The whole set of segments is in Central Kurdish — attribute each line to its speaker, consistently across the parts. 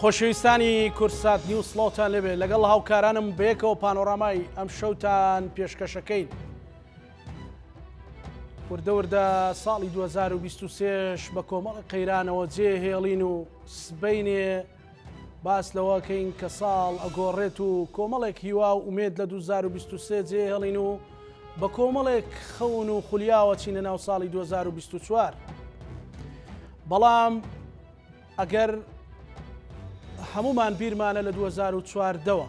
Speaker 1: خۆشەویستانی کورسات نیوز سڵاوتان لەبێ لەگەڵ هاوکارانم بەیەکەوە پانۆرامای ئەم شەوتان پێشکەشەکەین. وردە ساڵی 2023 بە کۆمەڵی قەیرانەوە جێهێڵین و سبەینێ باس لەوەکەین کە ساڵ ئەگۆڕێت و کۆمەڵێک هیوا و ئومێد لە 2023 جێهێڵین و بە کۆمەڵێک خەون و خولیاوە چینە ناو ساڵی 2024. بەڵام ئەگەر هەمومان بیرمانە لە 2014ەوە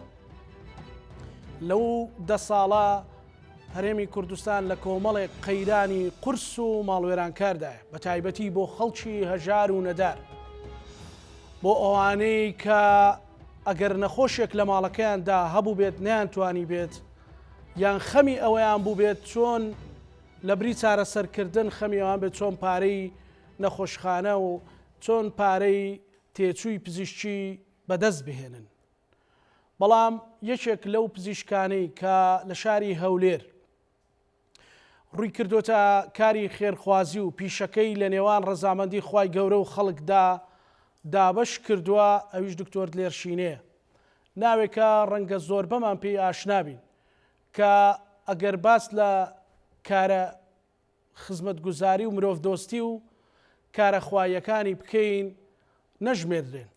Speaker 1: لەو دە ساڵە هەرێمی کوردستان لە کۆمەڵێک قەیرانی قورس و ماڵوێرانکاردایە بە تایبەتی بۆ خەڵکی هەژار و نەدار، بۆ ئەوانەی کە ئەگەر نەخۆشێک لە ماڵەکەیاندا هەبوو بێت نەیانتوانی بێت یان خەمی ئەوەیان بوو بێت چۆن لە بری چارەسەرکردن خەمی ئەوان بێت چۆن پارەی نەخۆشخانە و چۆن پارەی تێچووی پزیشکی بەدەست بهێنن. بەڵام یەکێک لەو پزیشکانەی کە لە شاری هەولێر ڕووی کردوتە کاری خێرخوازی و پیشەکەی لە نێوان ڕەزامەندی خوای گەورە و خەڵکدا دابەش کردووە، ئەویش دکتۆر دلێر شینەیە. ناوێکە ڕەنگە زۆر بەمان پێی ئاشنابین کە ئەگەر باس لە کارە خزمەتگوزاری و مرۆڤ دۆستی و کارەخوایەکانی بکەین نەژمێردرێن.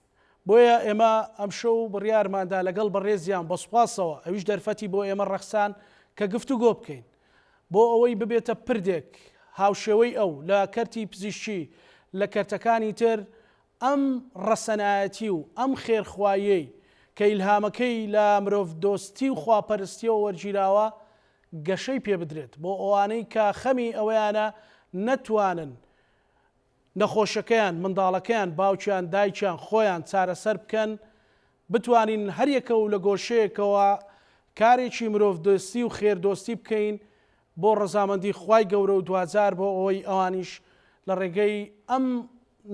Speaker 1: بۆیە ئێمە ئەم شەو بڕیارماندا لەگەڵ بەڕێزیان بە سوپاسەوە ئەویش دەرفەتی بۆ ئێمە ڕەخسان کە گفتوگۆ بکەین بۆ ئەوەی ببێتە پردێک هاوشێوەی ئەو لە کەرتی پزیشکی لە کەرتەکانی تر ئەم ڕەسەنایەتی و ئەم خێرخوایەی کە ئیلهامەکەی لە مرۆڤ دۆستی و خواپەرستیەوە وەرگیراوە گەشەی پێ بدرێت بۆ ئەوانەی کە خەمی ئەوەیانە نەتوانن نەخۆشەکەیان منداڵەکەیان باوکیان دایکیان خۆیان چارەسەر بکەن، بتوانین هەریەکە و لە گۆشەیەکەوە کارێکی مرۆڤ دۆستی و خێردۆستی بکەین بۆ ڕەزامەندی خوای گەورە و دوجار بۆ ئەوەی ئەوانیش لە ڕێگەی ئەم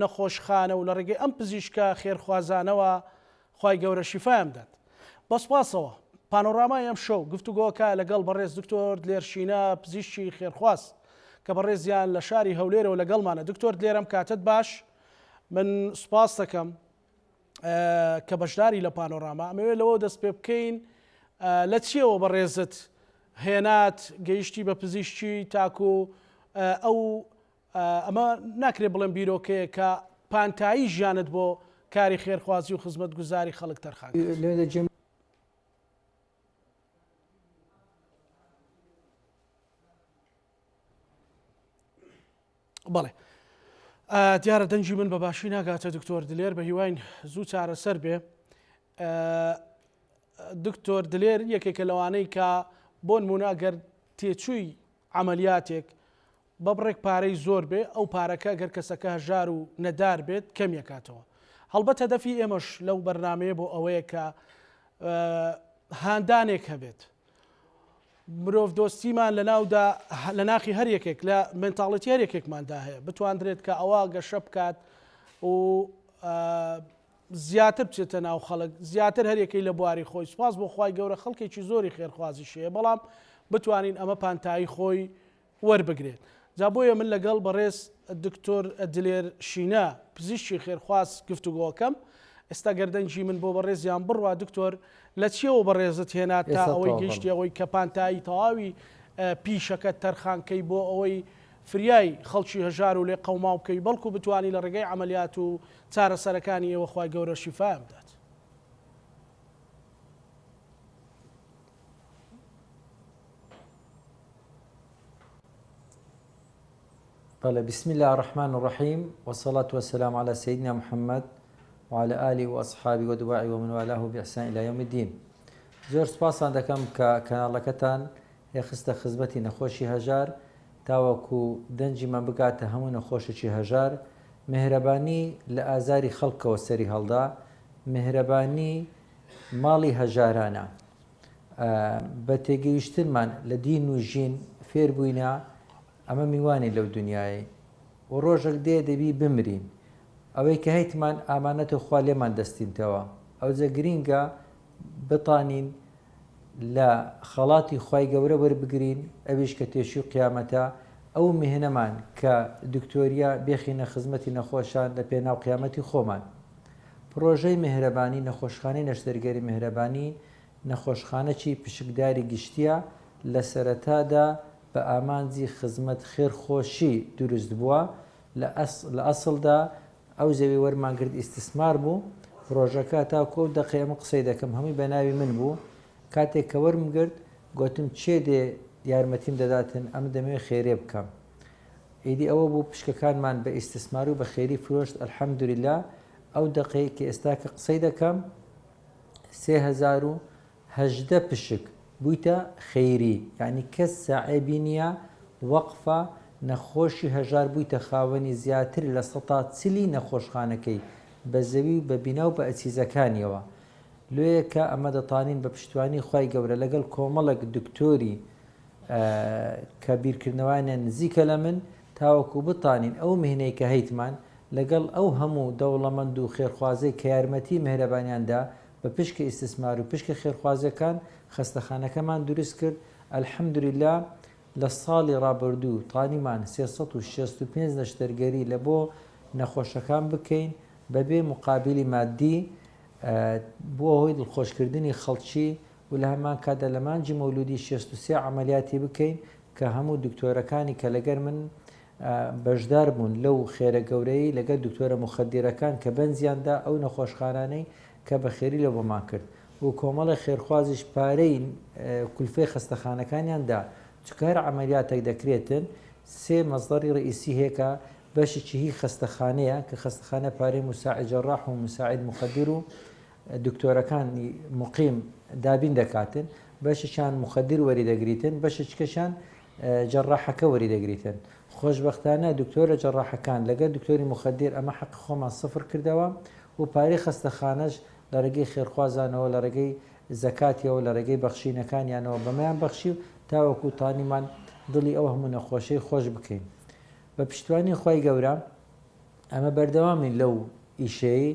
Speaker 1: نەخۆشخانە و لە ڕێگەی ئەم پزیشکە خێرخوازانەوە خوای گەورە شیفایان بدات. بەسپاسەوە پانۆرامای ئەم شەو گفتوگۆکە لەگەڵ بەڕێز دکتۆر دلێر شینە پزیشکی خێرخواز کە بەڕێزیان لە شاری هەولێرەوە لەگەڵمانە. دکتۆر دلێرم کاتت باش، من سوپاس دەکەم کە بەشداری لە پانۆراما ئەمەوێت لەوە دەست پێ بکەین لە چیەوە بەڕێزت هێنات گەیشتی بە پزیشکی تاکو ئەو ئەمە ناکرێت بڵێن بیرۆکەیە کە پانتایی ژیانت بۆ کاری خێرخوازی و خزمەت گوزاری خەڵک تەرخان. بەڵێ دیارە دەنجی من بە باشی ناگاتە دکتۆر دلێر، بە هیواین زوو چارەسەر بێ. دکتۆر دلێر یەکێکە لەوانەی کە بۆ نمونە ئەگەر تێچووی عملیاتێک بە بڕێک پارەی زۆر بێ ئەو پارەکە گەر کەسەکە هەژار و نەدار بێت کەمیەکاتەوە. هەڵبەت هەدەفی ئێمەش لەو بەرنامەیە بۆ ئەوەیە کە هاندانێک هەبێت مرۆڤ دۆستیمان لە ناخی هەر یەکێک لە مێنتاڵەتی هەر یەکێکماندا هەیە بتواندرێت کە ئەوە گەشە بکات و زیاتر بچێتە ناو خەڵک، زیاتر هەرێکەی لە بواری خۆی. سوپاس بۆ خوای گەورە خەڵکێکی زۆری خێرخوازی شەیە، بەڵام بتوانین ئەمە پانتایی خۆی وەربگرێت. جا بۆیە من لەگەڵ بەڕێز دکتۆر دلێر شینە پزیشکی خێرخواز گفتوگۆکەم. ئێستا گەردەنجی من بۆ بەڕێزیان بڕوا دکتۆر لە چیەوە بەڕێزت هێنات تا ئەوەی گەشتی ئەوەی کە پانتایی تەواوی پیشەکە تەرخانکەی بۆ ئەوەی فریای خەڵکی هەژار و لێ قەوما بکەی بەڵکو بتوانی لە ڕێگەی عملیات و چارەسەرەکانی ئێوە خوای گەورە شیفایان بدات.
Speaker 2: بله، بسم الله الرحمن الرحيم والصلاة والسلام على سيدنا محمد وعلى آله وأصحابه ودواعي ومن والاه بإحسان إلى يوم الدين. زۆر سوپاسان دەکەم کە کەناڵەکەتان هێخستە خزمەتی نەخۆشی هەژار تاوەکو دەنجیمان بگاتە هەموو نەخۆشێکی هەژار. مهرەبانی لە ئازاری خەڵکەوە سەری هەڵدا، مهرەبانی ماڵی هەژارانە. بە تێگەیشتنمان لە دین و ژین فێر بووینە، ئەمە میوانی لەو دنیای و ڕۆژێک دێ دەبی بمرین. ئەوەی کە هەیتمان ئامانەتە خوا لێمان دەستینتەوە، ئەو جە گرینگە بتانین لە خەڵاتی خوای گەورە وەربگرین، ئەویش کە تێشی و قیامەتە ئەو مهنەمان کە دکتۆریا بێخینە خزمەتی نەخۆشان لە پێناو قیامەتی خۆمان. پرۆژەی مهرەبانی نەخۆشخانەی نەشتەرگەری مهرەبانی نەخۆشخانەی پشکداری گشتیە لە سەرەتادا بە ئامانجی خزمەت خێرخۆشی دروست بووە لە ئەسڵدا ئەو زەوی وەرمانگرت ئیستثمار بوو پرۆژەکە تاکۆ دەقێمە قسەی دەکەم هەمووی بە ناوی من بوو کاتێک کە وەرمگرت گوتم چێ دێ یارمەتیم دەداتن ئەم دەمەوێت خێرێ بکەم ئیدی ئەوە بوو پشکەکانمان بە ئیستثمار و بە خێری فرۆشت ئەلحەمدولیلا ئەو دقەیەکی ئێستا کە قسەی دەکەم 3018 پشک بوویتە خەیری یعنی کەس ساعێبی نییە وەقفە نەخۆشی هەژار بوویتە خاوەنی زیاتر لە 140 نەخۆشخانەکەی بە زەوی و بە بینا و بە ئەچیزەکانیەوە لێیەکە ئەمە دەتوانین بە پشتیوانی خی گەورە لەگەڵ کۆمەڵک دکتۆری کە بیرکردنەوەیان نزیکە لە من تاوەکو بتانین ئەو مهنەی کە هەیتمان لەگەڵ ئەو هەموو دەوڵەمەند و خێرخوازەی کە یارمەتی مهرەبانیاندا بە پشکە ئیستثمار و پشکە خێرخوازەکان خەستەخانەکەمان دروست کرد ئەلحەمدولیلا لە ساڵی ڕابردوو تانیمان 365 نەشتەرگەری لە بۆ نەخۆشەکان بکەین بەبێ مقابلی مادی بۆ هۆی دڵخۆشکردنی خەڵکی و لە هەمان کاتدا لە مانجی مەولودی 63 عملیاتی بکەین کە هەموو دکتۆرەکانی کە لەگەر من بەشدار بوون لەو خێرە گەورەی لەگەر دکتۆرە مخدرەکان کە بەنزیاندا ئەو نەخۆشخانانەی کە بە خێری لە بۆمان کرد و کۆمەڵی خێرخوازیش پارەی کولفەی خەستەخانەکانیاندا چکار عملیاتێک دەکرێتن سێ مەزدەری ڕئیسی هەیە بەشێکی هی خەستەخانەیە کە خەستەخانە پارەی مساعد جەراح و مساعد مخدر و دکتۆرەکانی مقیم دابین دەکاتن بەشیان مخدر وەری دەگریتن بەشێکەشان جەراحەکە وەری دەگریتن خۆشببختانە دکتۆرە جەراحەکان لەگەر دکتۆری مخدر ئەمە حەق خۆمان سفر کردەوە و پارەی خەستەخانەش لە ڕێگەی خێرخوازانەوە لە ڕێگەی زەکاتیەوە لە ڕێگەی بەخشینەکانیانەوە بەمەیان بەخشی و تاوەکو تانیمان دڵی ئەو هەموو نەخۆشەی خۆش بکەین بە پشتیوانی خی گەورە ئەمە بەردەوامین لەو ئیشەیە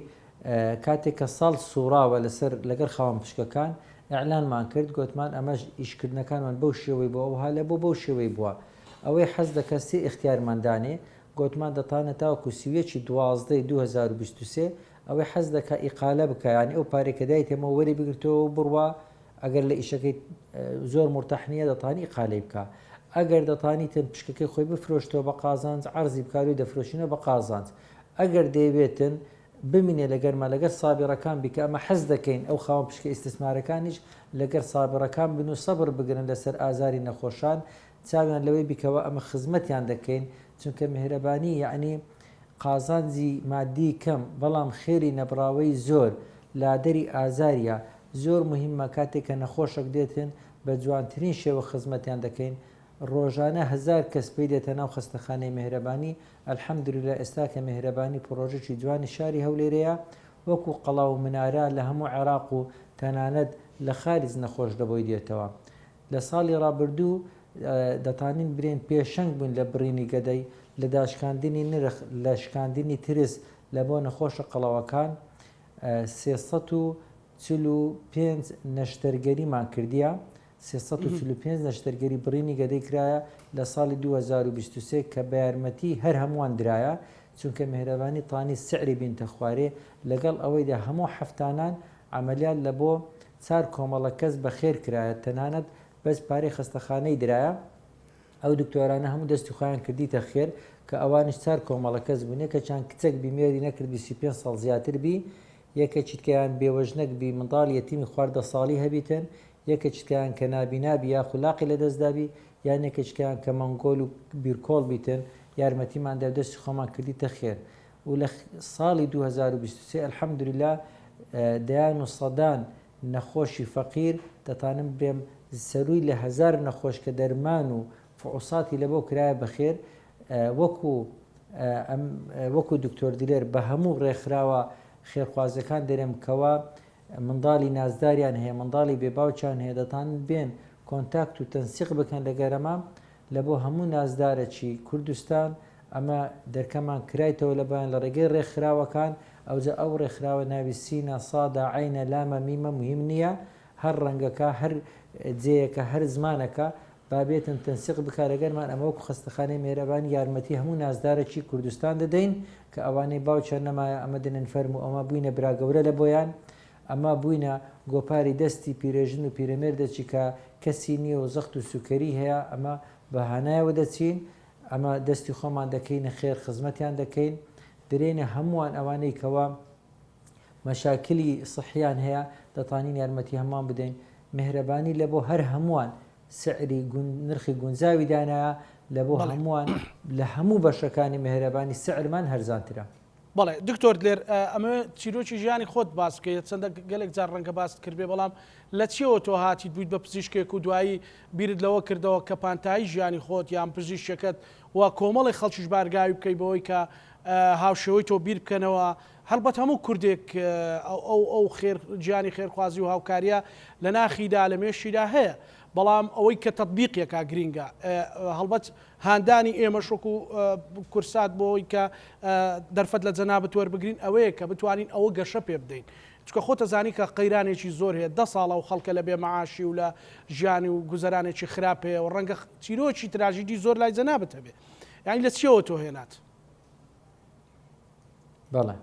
Speaker 2: کاتێک کە ساڵ سوڕاوە لەسەر لەگەر خاوەن پشکەکان ئەعلانمان کرد گوتمان ئەمەش ئیشکردنەکانمان بەو شێوەی بۆ ئەو هالە بۆ بەو شێوەی بووە ئەوەی حەز دەکە سێ اختیارماندانێ گوتمان دەتانە تاوەکو سوێکی 12/2023 ئەوەی حەز دەکە ئیقالە بکەیانی ئەو پارێکەدای تێمە وەری بگرتەوە بڕوە ئەگەر لە ئیشەکەی زۆر مرتەحنیە دەتانی ئیقالەی بکە ئەگەر دەتانیتن پشکەکەی خۆی بفرۆشتەوە بە قازانج عەرزی بکاری دەفرۆشینە بە قازانج ئەگەر دەیەوێتن بمینێ لەگەرمە لەگەر سابیڕەکان بیکە ئەمە حەز دەکەین ئەو خاوەن پشکە ئیستثمارەکانیش لەگەر سابیڕەکان بن و سەبر بگرن لەسەر ئازاری نەخۆشان چاویان لەوەی بیکەوە ئەمە خزمەتیان دەکەین چونکە مهرەبانی یعنی قازانجی مادی کەم بەڵام خێری نەبراوەی زۆر لادەری ئازاریە زۆر مهمە کاتێک کە نەخۆشک دێتن بە جوانترین شێوە خزمەتیان دەکەین ڕۆژانە 1000 کەس پێی دێتە ناو خەستەخانەی مهرەبانی ئەلحەمدولیلا ئێستا کە مهرەبانی پرۆژێکی جوانی شاری هەولێرەیە وەکو قەڵاو و منارە لە هەموو عێراق و تەنانەت لە خارج نەخۆش دەبۆی دێتەوە لە ساڵی ڕابردوو دەتانین برێن پێشەنگ بوون لە بڕینی گەدەی لە داشکاندنی نرخ لە شکاندنی ترس لە بۆ نەخۆشە قەڵاوەکان 345 نەشتەرگەریمان کردیە 345 نەشتەرگەری بڕینی گەدەی کرایە لە ساڵی 2023 کە بە یارمەتی هەر هەمووان درایە چونکە مهرەبانی تانی سعری بینتە خوارێ لەگەڵ ئەوەیدا هەموو هەفتانان عملیات لە بۆ 4 کۆمەڵە کەس بە خێر کرایە تەنانەت بەس پارەی خەستەخانەی درایە ئەو دکتۆرانە هەموو دەستی خۆیان کردیتە خێر کە ئەوانش 4 کۆمەڵە کەس بوونێ کە چند کچێک بیمێری نەکردی 25 ساڵ زیاتر بی یەکە چیتکەیان بێوەژنەک بی منداڵ یەتیمی خواردە ساڵی هەبیتن یەکە چکیان کە نابینابی یا خولاقی لە دەستدابی یان یەکەچکیان کە مەنگۆل و بیرکۆڵ بیتن یارمەتیمان دەستی خۆمان کردیتە خێر و لە ساڵی 2023 ئەلحەمدولیلا دەیان و سەدان نەخۆشی فەقیر دەتانم برێم سەرووی لە 1000 نەخۆش کە دەرمان و فعوساتی لە بۆ کرایە بەخێر وەکو دکتۆر دلێر بە هەموو ڕێکخراوە خێرخوازەکان دەرێم کەوە منداڵی نازداریان هەیە منداڵی بێباوچیان هەیە دەتانن بێن کۆنتاکت و تەنسیق بکەن لەگەرەمە لە بۆ هەموو نازدارەکی کوردستان ئەمە دەرکەمان کرایتەوە لە بەیان لە ڕێگەی ڕێکخراوەکان ئەوجا ئەو ڕێکخراوە ناوی سینە سادا عینە لامە میمە مهم نییە هەر ڕەنگەکە هەر جێیەکە هەر زمانەکە بە بابێتن تەنسیق بکارەگەرمان ئەمە وەکو خستەخانەی مێرەبانی یارمەتی هەموو نازدارەکی کوردستان دەدەین کە ئەوانەی باوچە نەمایە ئەمە دنن فەرم و ئەمە بووینە براگەورە لە بۆیان ئەمە بووینە گۆپاری دەستی پیرێژن و پیرەمێردەچی کە کەسی نییە و زەخت و سوکەری هەیە ئەمە بەهانایەوە دەچین ئەمە دەستی خۆمان دەکەینە خێر خزمەتیان دەکەین درێنە هەمووان ئەوانەی کەوا مەشاکلی سەحیان هەیە دەتوانین یارمەتی هەمان بدەین مهرەبانی لە بۆ هەر هەمووان سعری نرخی گونجاوی دانایە لە بۆ هەمووان لە هەموو بەشەکانی مهرەبانی سعرمان هەرزانترە.
Speaker 1: بەڵێ دکتۆر لێر ئەمە چیرۆکی ژیانی خۆت باس بکەیت چەندە گەلێک جار ڕەنگە باس کردێ بەڵام لە چیەوە تۆ هاتیت بوویت بە پزیشکێک و دوایی بیرت لەوە کردەوە کە پانتایی ژیانی خۆت یان پزیشکەکەت و کۆمەڵی خەڵکیش بارگاوی بکەی بەوەی کە هاوشێوەی تۆ بیر بکەنەوە هەڵبەت هەموو کوردێک ئەو گیانی خێرخوازی و هاوکاریە لە ناخیدا لە مێشیدا هەیە بەڵام ئەوەی کە تەطبیقیەکە گرینگە هەڵبەت هاندانی ئێمە شک و کورسات بۆەوەی کە دەرفەت لە جەنابەت وەربگرین ئەوەیە کە بتوانین ئەوە گەشە پێ بدەین چکە خۆتە زانی کە قەیرانێکی زۆر هەیە 10 ساڵە و خەڵکە لە بێمەعاشی و لە ژیانی و گوزەرانێکی خراپ هەیە و ڕەنگە چیرۆکی تراژیدی زۆر لای جەنابەت هەبێ یعنی لە چیەوە تۆ هێنات
Speaker 2: بەڵێ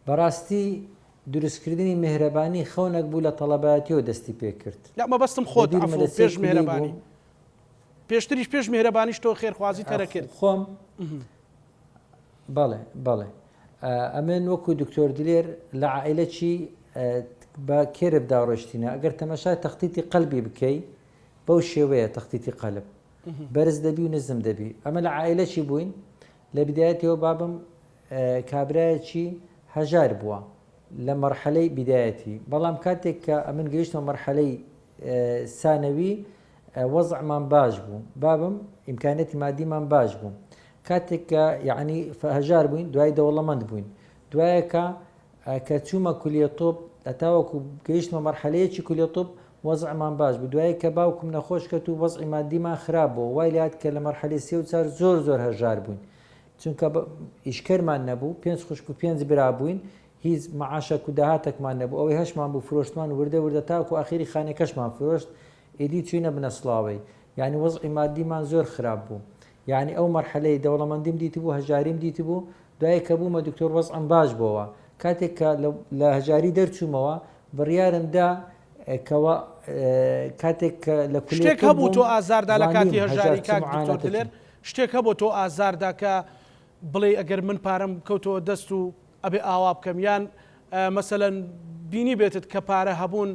Speaker 2: بەڕاستی دروستکردنی مهرەبانی خەونێک بوو لە تەڵەبایەتیەوە دەستی پێ کرد
Speaker 1: لا مەبەستم خۆت پێش مهرەبانی پێشتریش پێش مهرەبانیش تۆ خێرخوازی تەرە کرد
Speaker 2: خۆم بەڵێ بەڵێ ئەمن وەکو دکتۆر دلێر لە عائلەکی بە کێرە بداڕۆشتینە ئەگەر تەمەشای تەختیتی قەلبی بکەی بەو شێوەیە تەختیتی قەلب بەرز دەبی و نزم دەبی ئەمە لە عائلەکی بووین لە بدایەتەوە بابم کابرایەکی هەژار بووە لە مەرحەلەی بدایەتی بەڵام کاتێک کە ئەمن گەیشتەوە مەرحەلەی سانەوی وەزعمان باش بوو بابم ئیمکانەتی مادیمان باش بوو کاتێک کە یعنی هەژار بووین دوای دەوڵەمەند بووین دوایەکە کە چوومە کولیە تۆپ ئەتاوەکو گەیشتمە مەرحەلەیەکی کولیە تۆپ وەزعمان باش بوو دوای کە باوکم نەخۆش کەت و وەزعی مادیمان خراپ بوو وای لات کە لە مەرحەلەی 34 زۆر هەژار بووین چونکە ئیشکەرمان نەبوو 5 خوشک و 5 برا بووین هیچ مەعاشە و داهاتێکمان نەبوو ئەوەی هەشمان بوو فرۆشتمان وردە تاکو ئاخری خانەکەشمان فرۆشت ئیدی چوینە بنە سڵاوی یعنی وەزعی مادیمان زۆر خراپ بوو یعنی ئەو مەرحەلەی دەوڵەمەندیم دیتی بوو هەژاریم دیتی بوو دوای کە بوومە دکتۆر وەزعم باش بووەوە کاتێک کە لە هەژاری دەرچوومەوە بڕیارمدا کەوە کاتێک لە
Speaker 1: شتێک هەبوو تۆ ئازاردا لە کاتی هەژاری کاک دکتۆر دلێر شتێک هەبوو تۆ ئازاردا کە بڵێ ئەگەر من پارەم کەوتەوە دەست و ئەبێ ئاوا بکەم یان مەسەلەن بینی بێتت کە پارە هەبوون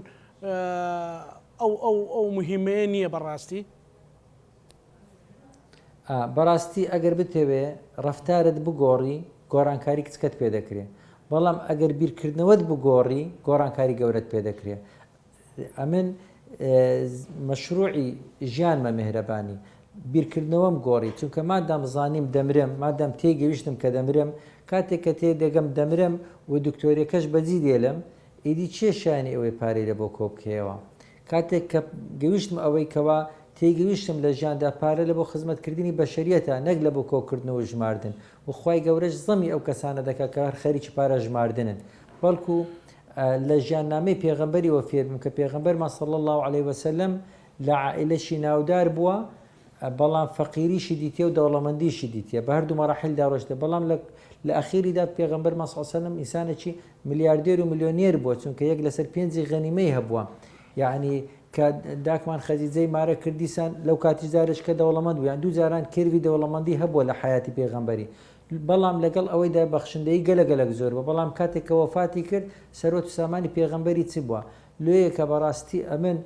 Speaker 1: ئەو مهمەیە نییە بەڕاستی
Speaker 2: بەڕاستی ئەگەر بتەوێ ڕەفتارت بگۆڕی گۆڕانکاری کچکەت پێ دەکرێت بەڵام ئەگەر بیرکردنەوەت بگۆڕی گۆڕانکاری گەورەت پێ دەکرێت ئەمن مەشروعی ژیانمە مهرەبانی بیرکردنەوەم گۆڕی چونکە مادام زانیم دەمرم مادام تێگەویشتم کە دەمرم کاتێک کە تێدەگەم دەمرم و دکتۆرێکەش بەجی دێلم ئیدی چێشانی ئەوەی پارەی لە بۆ کۆبکەوە کاتێک کە گەویشتم ئەوەی کەوا تێگەویشتم لە ژیاندا پارە لە بۆ خزمەتکردنی بەشەریەتە نەک لە بۆ کۆکردنەوە ژماردن و خوای گەورەش زەمی ئەو کەسانە دەکات کە هەر خەریکی پارە ژماردنن بەڵکو لە ژیاننامەی پێغەمبەری وە فێربم کە پێغەمبەرمان صلی الله علیه وسلم لە عائلەشی ناودار بووە بەڵام فەقیریشی دیتە و دەوڵەمەندیشی دیتە بە هەردوو مەراحیلدا ڕۆشتە بەڵام لە ئەخیریدا پێغەمبەرمان صلی الله علیه وسلم ئینسانێکی ملیاردێر و ملیۆنێر بووە چونکە یەک لەسەر 5 غەنیمەی هەبووە یعنی کە داکمان خەزیجەی مارە کردیسان لەو کاتیزارش کە دەوڵەمەند بوویان دوو جاران کردوی دەوڵەمەندی هەبووە لە حیاتی پێغەمبەری بەڵام لەگەڵ ئەوەیدا بەخشندەی گەلەگەلک زۆر بە بەڵام کاتێک کە وەفاتی کرد سەرۆت و سامانی پێغەمبەری چ بووە لێیە کە بەڕاستی ئەمن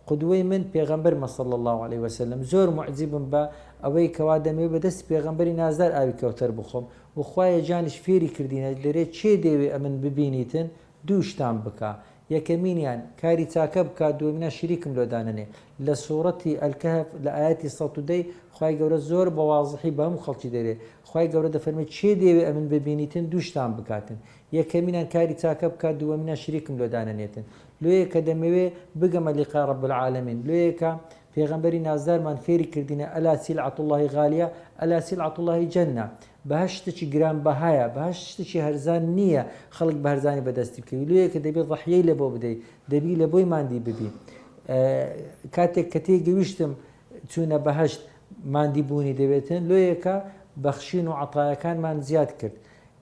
Speaker 2: قودوەی من پێغەمبەر صلی الله علیه وسلم زۆر معجبم بە ئەوەی کەوا دەمێ بەدەست پێغەمبەری نازدار ئاوی کەوتەر بخۆم و خوایە جانیش فێری کردینە دەرێت چێ دەوێ ئەمن ببینیتن دوو شتان بکە یەکەمینیان کاری چاکە بکات دووەمینە شریکم لۆداننێ لە سوورەتی ئەلکەهف لە ئاەتی 110 خوای گەورە زۆر بە واضحی بە هەموو خەڵکی دەرێ خوای گەورە دەفەرمێت چێ دەوێ ئەمن ببینیتن دوو شتان بکاتن یەکەمینان کاری چاکە بکات دووەمینە شریکم لۆداننێتن لێیە کە دەمەوێ بگەمە لیقا رب العالمین لێیە کە پێغەمبەری نازدارمان فێری کردینە ئەلا سیلعەت الله غالیە ئەلا سیلعەت الله جەنە بەهەش شتێکی گرانبەهایە بەهەش شتێکی هەرزان نییە خەڵک بە هەرزانی بەدەستی بکەوی لێیە کە دەبێت ضەحیەی لە بۆ بدەیت دەبی لە بۆی ماندی ببی کاتێک کە تێگەویشتم چوونە بەهشت مادی بوونی دەبێتن لۆیەکە بەخشین و عەتایەکانمان زیاد کرد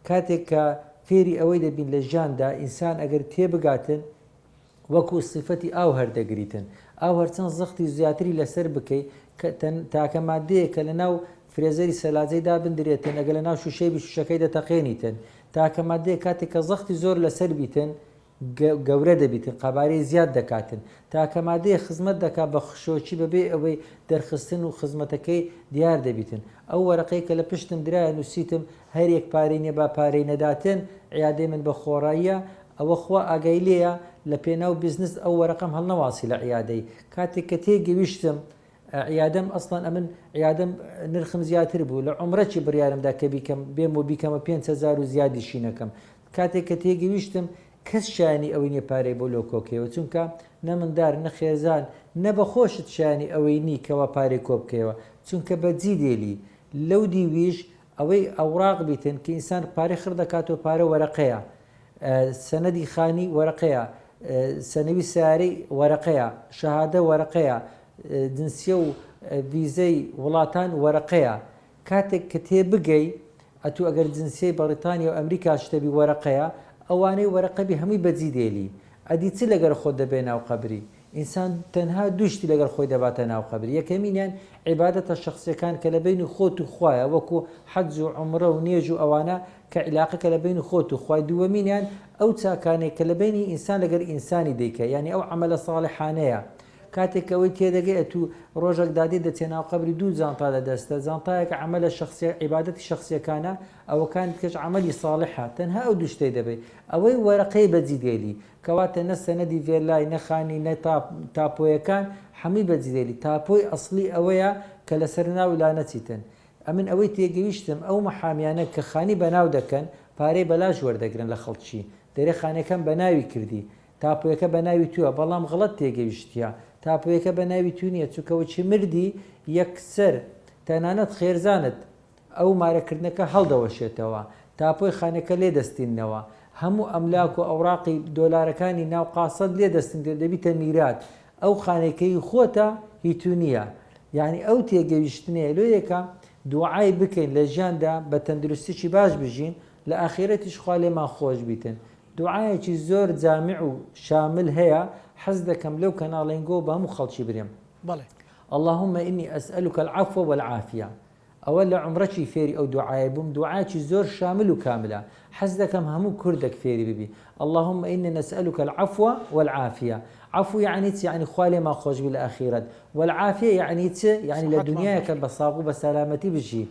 Speaker 2: کاتێک کە فێری ئەوەی دەبین لە ژیاندا ئینسان ئەگەر تێبگاتن وەکو سیفەتی ئاو هەردەگریتن ئاو هەرچەند زەختی زیاتری لەسەر بکەیت تاکە مادەیە کە لە ناو فرێزەری سەلاجەیدا بندرێتن ئەگە لە ناو شوشەی شوشەکەی دەتەقێنیتن تاکە مادەیە کاتێک کە زەختی زۆر لەسەر بیتن گەورە دەبیتن قەبارەی زیاد دەکاتن تاکە مادەیە خزمەت دەکات بە خشۆکی بەبێ ئەوەی دەرخستن و خزمەتەکەی دیار دەبیتن ئەو وەرەقەی کە لە پشتم درایە نووسیتم هەرێک پارەی نیە با پارەی نەداتن عیادەی من بە خۆڕاییە ئەوە خوا ئاگای لێیە لە پێناو بیزنس ئەو وەرەقەم هەڵنەواسی لە عیادەی کاتێک کە تێگەویشتم عیادەم ئەسڵان ئەمن عیادەم نرخم زیاتر بوو لە عمرەی بڕیارمدا کە بیکەم بێم و بیکەمە 5,000 و زیادی شینەکەم کاتێک کە تێگەویشتم کەس شایانی ئەوەی نیە پارەی بۆ لۆکۆکەوە چونکە نەمندار نەخێزان نەبەخۆشت شایانی ئەوەی نی کەەوە پارەی کۆبکەوە چونکە بەجی دێلی لەو دیویش ئەوەی ئەوراق بیتن کە ئینسان پارەی خڕ دەکاتەوە پارە وەرەقەیە سەنەدی خانی وەرەقەیە سەنەوی سیارەی وەرەقەیە شەهادە وەرەقەیە جنسیە و ڤیزەی وڵاتان وەرەقەیە کاتێک کە تێبگەی ئەتوو ئەگەر جنسیەی بەریتانیا و ئەمریکا شتەبی وەرەقەیە ئەوانەی وەرەقەبی هەمووی بەجی دێلی ئەدی چ لەگەر خۆ دەبێ ناو قەبری ئینسان تەنها دوشتی لەگەر خۆی دەباتە ناو قەبری یەکەمینیان عیبادەتە شخصیەکان کە لە بینی خۆت و خوایە وەکو حەج و عومرە و نێژ و ئەوانە کە عیلاقەکە لە بینی خۆت و خوای دووەمینیان ئەو چاکانێک کە لە بینی ئینسان لەگەر ئینسانی دەیکە یعنی ئەو عەمەلە ساڵحانەیە کاتێک ئەوەی تێدەگەی تو ڕۆژێک دادی دەچێ ناو قەبری دوو جانتا دەدەستە جانتایەکە عەمەلە شخصیە عیبادەتی شخصیەکانە ئەوەکان کەش عەمەلی ساڵحە تەنها ئەو دوشتەی دەبێت ئەوەی وەرەقەی بەجی دێلی کەواتە نە سەنەدی ڤێلای نەخانی نە تاپۆیەکان هەمووی بەجی دێلی تاپۆی ئەسڵی ئەوەیە کە لەسەر ناو لا نەچیتن ئەمن ئەوەی تێگەویشتم ئەو مەحامیانە کە خانی بەناو دەکەن پارەی بەلاژ وەردەگرن لە خەڵکی دەرێ خانەکەم بەناوی کردی تاپۆیەکە بەناوی تووە بەڵام غڵەت تێگەویشتە تاپۆیەکە بەناوی تو نییە چووکەوە چی مردی یەکسەر تەنانەت خێرزانت ئەو مارەکردنەکە هەڵدەوەشێتەوە تاپۆی خانەکە لێ دەستینەوە هەموو ئەملاک و ئەوراقی دۆلارەکانی ناو قاسەد لێ دەستن دەبیتە میرات ئەو خانەکەی خۆتە هیتو نییە یعنی ئەو تێگەویشتنەیە لۆیەکە دوعای بکەین لە ژیاندا بە تەندروستیی باش بژین لە ئاخرەتیش خوا لێمان خۆش بیتن دوعایەکی زۆر جامع و شامل هەیە حەز دەکەم لەو کەناڵێنگۆ بە هەموو خەڵکی برێم
Speaker 1: بەڵێ
Speaker 2: اللهم إني أسألك العفو والعافية ئەوە لە عمرەی فێری ئەو دوعایە بووم دوعایکی زۆر شامل و کاملە حەز دەکەم هەموو کوردێک فێری ببی اللهم إني نسألك العفو والعافية عفو يعني يعني خوا لێمان خۆش بی لە ئاخیرەت والعافية يعني يعني لە دنیایەکە بە ساغ و بە سەلامەتی بژی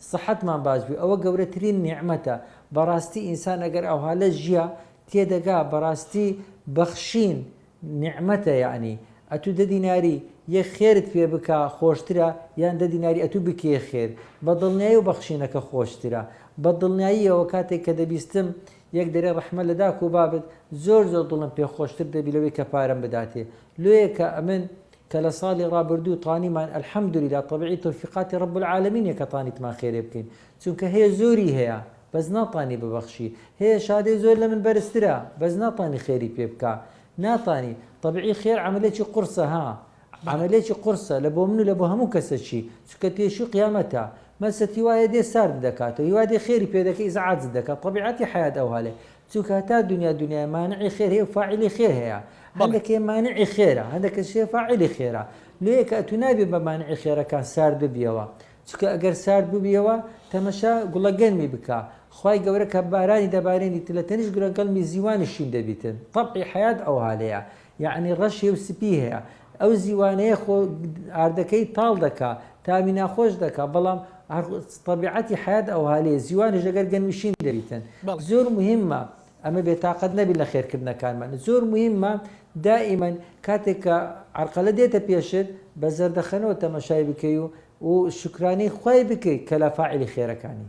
Speaker 2: صحتمان باش بی ئەوە گەورەترین نیعمەتە بەڕاستی ئینسان ئەگەر ئەوها لە ژیا تێدەگا بەڕاستی بەخشین نیعمەتە یعنی ئەتوو دە دیناری یەک خێرت پێ بکە خۆشترە یان دە دیناری ئەتوو بکێ خێر بە دڵنیایی و بەخشینەکە خۆشترە بە دڵنیاییەوە کاتێک کە دەبیستم یەک دەرێ ڕەحمە لە داک و بابت زۆر زۆر دڵم پێ خۆشتر دەبی لەوەی کە پارەم بداتێ لێیە کە ئەمن کە لە ساڵی ڕابردوو تانیمان ئەلحەمدولیلا تەبیعی تۆفیقاتی ڕەب العالەمینە کە تانیتمان خێرێ بکەین چونکە هەیە زۆری هەیە بەس ناتانی ببەخشی هەیە شادەی زۆر لە من بەرزترە بەس ناتانی خێری پێ بکە ناتانی طبيعي خير عملية قرصة ها عملية قرصة لبو منو لبو همو كسشي سكتي شو قيامتها مسة هواية دي سار دكاتو هواية دي خيري بيدك إزعاج دكات طبيعتي حياة أو هالي سكاتا دنيا مانعي خير هي وفاعلي خير هي عندك مانعي خيرة عندك شيء فاعلي خيرة ليك أتنابي بمانعي خيرة كان سار ببيوا سكا أجر سار ببيوا تمشى قل قلمي بكا خواهی گەورە کە بارانی دەبارێنی تلە تەنیش گرنگەڵمی زیوانشین دەبیتن طبعی حیات ئەو هالەیە یعنی ڕەشی و سپی هەیە ئەو زیوانەیە خۆ ئاردەکەی تاڵ دەکا تامی ناخۆش دەکا بەڵام طبیعەتی حیات ئەو هالەیە زیوانش ئەگەر گەنمیشین دەبیتن زۆر مهمە ئەمە بێتاقەت نەبی لە خێرکردنەکانمان زۆر مهمە دائما کاتێک کە عەرقەلە دێتە پێشت بە زەردەخەنەوە تەمەشای بکەی و شکرانەی خوای بکەی کە لە فاعلی خێرەکانی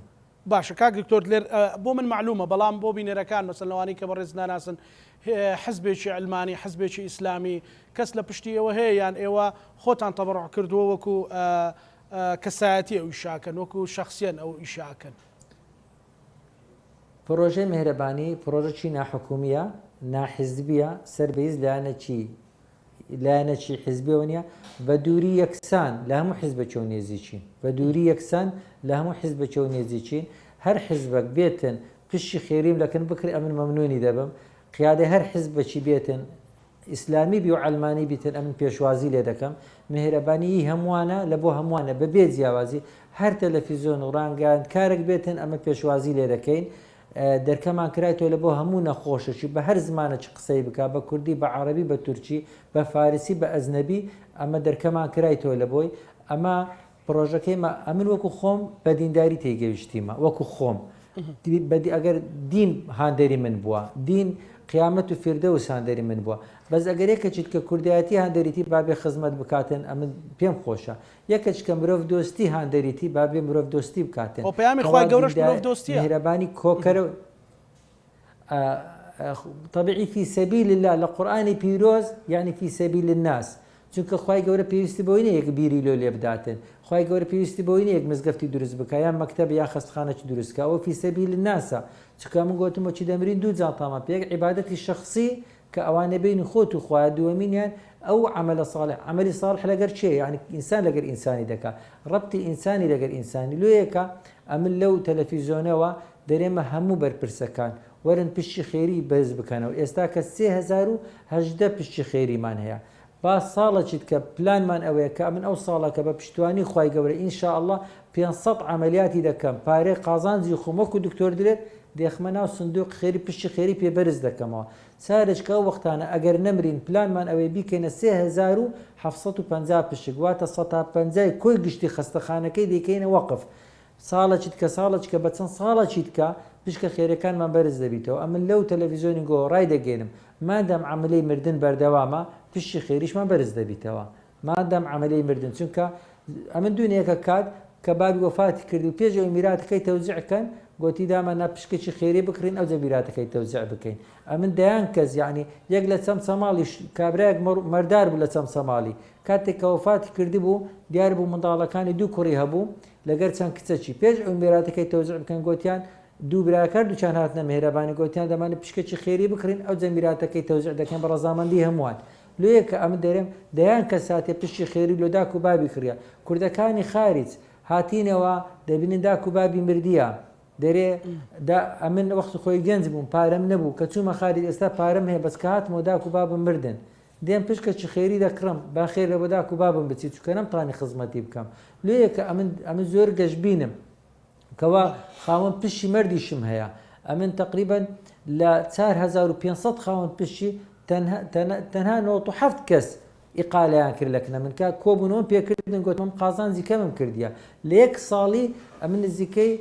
Speaker 1: باشە کاک دکتۆر لێر بۆ من معلومە بەڵام بۆ بینەرەکان مەسەلەوانی کە بەڕێز ناناسن حزبێکی علمانی حزبێکی ئیسلامی کەس لە پشتی ئێوە هەیە یان ئێوە خۆتان تەبەڕع کردووە وەکو کەسایەتی ئەو ئیشاکەن وەکو شخصیان ئەو ئیشاکەن
Speaker 2: لایەنێکی حیزبیەوە نیە بە دووری یەکسان لە هەموو حیزبەکەوە نێزیچین بە دووری یەکسان لە هەموو حیزبەکەوە نێزیچین هەر حیزبەک بێتن پشتی خێریم لەکەن بکرێ ئەمن مەمنونی دەبم قیادە هەر حیزبەکی بێتن ئیسلامی بی و ئەلمانی بیتن ئەمن پێشوازی لێ دەکەم مهرەبانی هەمووانە لە بۆ هەمووانە بەبێ جیاوازی هەر تەلەڤیزیۆن و ڕانگەیان کارێک بێتن ئەمە پێشوازی لێ دەکەین دەرکەمان کرایەوە لە بۆ هەموو نەخۆشەشی بە هەر زمانە چ قسەی بک بە کوردی بە عەرەبی بە تورکی بە فارسی بە ئەزنەبی ئەمە دەرکەمان کرایەوە لە بۆی ئەمە پرۆژەکەیمە ئەمن وەکو خۆم بە دینداری تێگەیشتیمە وەکو خۆم ئەگەر دین هاندەری من بووە دین قیامەت و فردەوس هاندەری من بووە بەس ئەگەر یەکەچیت کە کوردایەتی هاندەریتی بابێ خزمەت بکاتن ئەمن پێم خۆشە یەکەچ کە مرۆڤ دۆستی هاندەریتی بابێ مرۆڤ دۆستی بکاتن
Speaker 1: پەیامی خوای گەورەش مرۆڤ دۆستیە
Speaker 2: مهرەبانی کۆکەرە طبيعي في سبيل الله لقرآن بيروز يعني في سبيل الناس چونکە خوای گەورە پێویستی بۆی یەک بیری لۆ لێ بداتن خوای گەورە پێویستی بۆی یەک مزگەفتی دروست بکە یان مەکتەب یا خەستخانەی دروستکە ئەوە فی سەبیل الناسە چکە من گوتم چی دەمرین دوو جانتامان پێک عیبادەتی شخصی کە ئەوانە بین خۆت و خوای دووەمینیان ئەو عمل صالح عملی صالح لەگەر چێ یعنی ئینسان لەگەر ئینسانی دەکا ڕەبتی ئینسانی لەگەر ئینسانی لۆیەکە ئەمن لەو تەلەڤیزیۆنەوە دەرێمە هەموو بەرپرسەکان وەرن پشتی خێری بەرز بکەنەوە ئێستا کە 3018 پشتی خێریمان هەیە با ساڵەچیت کە پلانمان ئەوەیە کە من ئەو ساڵەکە بە پشتوانی خوای گەورە ئینشاءالله 500 عملیاتی دەکەم پارەی قازانجی خۆمەکو دکتۆر درێت دێخمە ناو سندوق خێری پشتی خێری پێبەرز دەکەمەوە سارێککە ئەو وەختانە ئەگەر نەمرین پلانمان ئەوەی بیکەینە 3750 پشک واتە 150 کۆی گشتی خەستەخانەکەی دەکەینە وەقف ساڵەچیت کە ساڵەچکە بە چەند ساڵەچیت کە پشکە خێرەکانمان بەرز دەبیتەوە ئەمن لەو تەلەڤیزیۆنی گۆ ڕای دەگەێنم مادەم عملی مردن بەردەوامە پشتی خێریشمان بەرز دەبیتەوە مادەم عملی مردن چونکە ئەمن دونیەکە کات کە بابی وەفاتی کردی و پێش ئەو میراتەکەی تەوزیعکەن گوتی دامانە پشکێکی خێری بکڕین ئەو جەمیراتەکەی تەوزیع بکەین ئەمن دەیان کەس یعنی یەک لە چەم سەماڵی کابراەک مەردار بوو لە چەم سەماڵی کاتێک کە وەفاتی کردی بوو دیار بوو منداڵەکانی دوو کوڕی هەبوو لەگەر چەند کچەکی پێش ئەو میراتەکەی تەوزیع بکەن گوتیان دوو براکار دووچان هاتنە مهرەبانی گوتیان دەمانێت پشکێکی خێری بکڕین ئەو جەمیراتەکەی تەوزیع دەکەن بە ڕەزامەندی هەمووان لۆیەکە ئەمە دەرێم دەیان کە ساتێ پشتی خێری لۆ داک و بابی کڕە کوردەکانی خارج هاتینەوە دەبینن داک و بابی مردیە دەرێ ئەمن وەخت خۆی گەنج بووم پارەم نەبوو کە چوومە خارج ئێستا پارەم هەیە بەس کە هاتمەوە داک و بابم مردن دێم پشکەکی خێری دەکڕم باخێرە بۆ داک و بابم بچیت چکە نەمتوانی خزمەتی بکەم لۆیەکە ئەمن زۆر گەشتبینم کەوا خاوەن پشتی مردیشم هەیە ئەمن تقریبا لە 4500 خاوەن پشتی تەنها 97 کەس ئیقالیان کرد لەکنە من کە کۆبوونەوە پێکردن گوتمم قازانجی کەمم کردیە لە یەک ساڵی ئەمن نزیکەی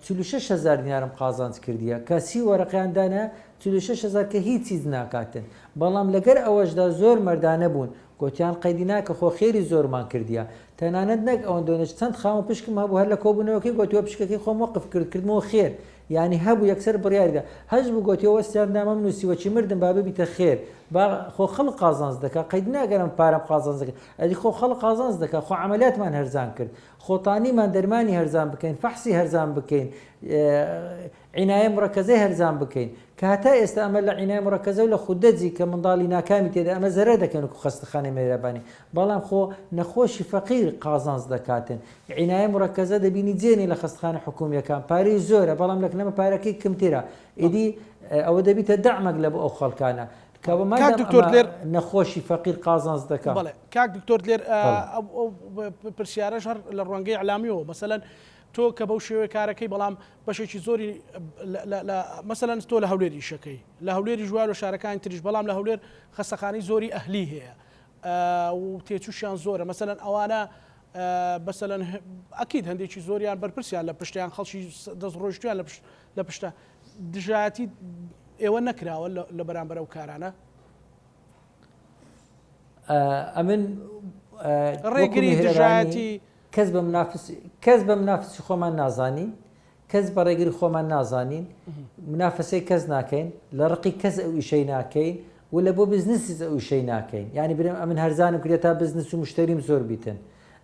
Speaker 2: 46,000 دینارم قازانج کردیە کە 30 وەرەقیاندانە 46,000 کە هیچ چیز ناکاتن بەڵام لەگەر ئەوەشدا زۆر مەردانە بوون گوتیان قەیدی ناکە خۆ خێری زۆرمان کردیە تەنانەت نەک ئەوەن دۆنێت چەند خاوە پشکم هەبوو هەر لە کۆبوونەوەکەی گوتیوە پشکەکەی خۆم وەقف کردمەوە خێر یعنی هەبوو یەکسەر بڕیاریدا هەش بوو گوتیەوە وەستیاندامە نووسیوەچی مردم با ببیتە خێر خۆ خەڵق قازانج دەکات قەید ناگەرم پارەم قازانج دەکەن ئەدی خۆ خەڵق قازانج دەکات خۆ عملیاتمان هەرزان کرد خۆتانیمان دەرمانی هەرزان بکەین فەحسی هەرزان بکەین عنایە مڕەکەزەی هەرزان بکەین کە هەتا ئێستا ئەمە لە عنایە مڕەکەزە و لە خوددەجی کە منداڵی ناکامی تێدا ئەمە زەرەر دەکەن و خەستەخانەی مێرەبانی بەڵام خۆ نەخۆشی فەقیر قازانج دەکاتن عنایە مڕەکەزە دەبینی جێنی لە خەستەخانە حکوومیەکان پارەی زۆرە بەڵام لەکنەمە پارەکەی کمترە ئیدی ئەوە دەبیتە دەعمەک لە بۆ ئەو خەڵکانە
Speaker 1: کاک دکتۆر لێر
Speaker 2: نەخۆشی فەقیر قازانج دەکات
Speaker 1: بەڵێ کاک دکتۆر لێر پرسیارەش هەر لە ڕوانگەی ئەعلامیەوە مەسەلەن تۆ کە بەو شێوەیە کارەکەی بەڵام بەشێکی زۆری مەسەلەن تۆ لە هەولێری شەکەی لە هەولێری ژوار و شارەکانی تریش بەڵام لە هەولێر خەستەخانەی زۆری ئەهلی هەیە و تێچووشیان زۆرە مەسەلەن ئەوانە بەسەلەن ئەکید هەندێکی زۆریان بەرپرسیان لە پشتیان خەڵکی دەست ڕۆیشتیان لە پشتە دژایەتی ئێوە نەکراوە لە بەرامبەر ئەو کارانە
Speaker 2: ئەمن
Speaker 1: ڕێگری دژایەتی
Speaker 2: کەس بە منافسی خۆمان نازانین کەس بە ڕێگری خۆمان نازانین منافسەی کەس ناکەین لە ڕقی کەس ئەو ئیشەی ناکەین و لە بۆ بزنسی ئەو ئیشەی ناکەین ینی برم ئەمن هەرزانم کرێت تا بزنس و مشتریم زۆر بیتن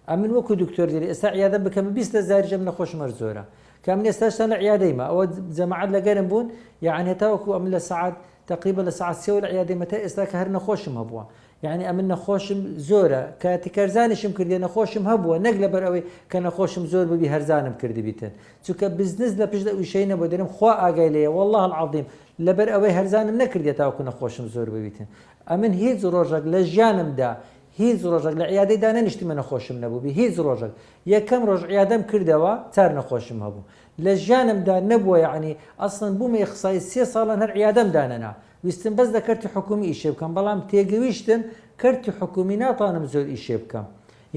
Speaker 2: ئەمن وەکو دکتۆر دێری ئێستا عیادە بکەم 20,000 ژەم نەخۆشمەر زۆرە کە من ئێستاشتان لە عیادەیمە ئەوە جەماعەت لەگەرم بوون یعنی هێتا وەکو ئەم لە سعات تقریبا لە ساعت 3 لە عیادەیمە تا ئێستا کە هەر نەخۆشم هەبووە یعنی ئەمن نەخۆشم زۆرە کاتی کەرزانیشم کردێ نەخۆشم هەبووە نەک لەبەر ئەوەی کە نەخۆشم زۆر ببی هەرزانم کردی بیتن چونکە بزنس لە پشت وشەی نەبوو دەرم خوا ئاگای لێیە والله العظیم لەبەر ئەوەی هەرزانم نەکردێت تاوەکو نەخۆشم زۆر ببیتن ئەمن هیچ ڕۆژێک لە ژیانمدا هیچ ڕۆژێک لە عیادەیدا نەنیشتمە نەخۆشم نەبووبی هیچ ڕۆژێک یەکەم ڕۆژ عیادەم کردەوە چار نەخۆشم هەبوو لە ژیانمدا نەبووە یعنی ئەسڵن بوومە یەخسای 3 ساڵان هەر عیادەم دانەنا ویستم بەس لە کەرتی حکومی ئیشێ بکەم بەڵام تێگەویشتم کەرتی حکومی ناتوانم زۆر ئیشێ بکەم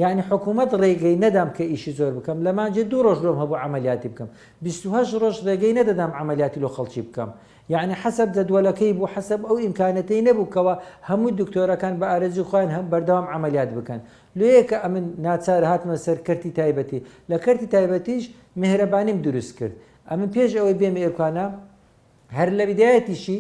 Speaker 2: یعنی حکوومەت ڕێگەی نەدام کە ئیشی زۆر بکەم لە مانجێ 2 ڕۆژ لۆم هەبوو عملیاتی بکەم 28 ڕۆژ ڕێگەی نەدەدام عملیاتی لۆ خەڵکی بکەم یعنی حسب جدولەکەی بوو حسب ئەو ئیمکانەتەی نەبووکەوە هەموو دکتۆرەکان بە ئارەزوی خۆیان هەم بەردەوام عملیات بکەن لێیەکە ئەمن ناچار هاتمە سەر کەرتی تایبەتی لە کەرتی تایبەتیش مهرەبانیم دروست کرد ئەمن پێش ئەوەی بێمە ئێرکانە هەر لە بیدایەتیشی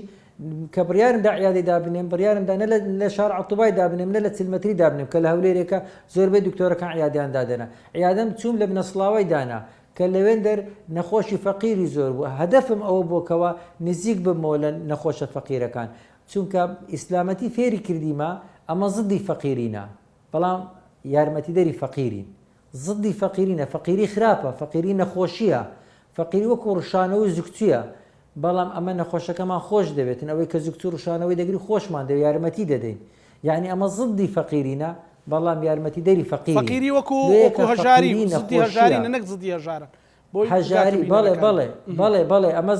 Speaker 2: کە بڕیارمدا عیادەی دابنێم بڕیارمدا نە لە شار عەتوبای دابنێم نە لە چلمەتری دابنێم کە لە هەولێرێکە زۆربەی دکتۆرەکان عیادیان دادەنا عیادەم چوم لە بنەسڵاوی دانا کە لەوێن دەر نەخۆشی فەقیری زۆر بوو هەدەفم ئەوە بۆکەوە نزیک بمەوە لە نەخۆشە فەقیرەکان چونکە ئیسلامەتی فێری کردیمە ئەمە زدی فەقیرینە بەڵام یارمەتیدەری فەقیرین زدی فەقیرینە فەقیری خراپە فەقیری نەخۆشیە فەقیری وەکو ڕشانەوە زوکچویە بەڵام ئەمە نەخۆشەکەمان خۆش دەبێتن ئەوەی کە زوکچ و ڕشانەوەی دەگری خۆشمان دەوێت یارمەتی دەدەین یعنی ئەمە زدی فەقیرینە بەڵام یارمەتیدەری
Speaker 1: فەقیری وەکو هەژاری زدی هەژارینە نەک زدی هەژارن
Speaker 2: هەژاری بەڵێ بەڵێ بەڵێ بەڵێ ئەمە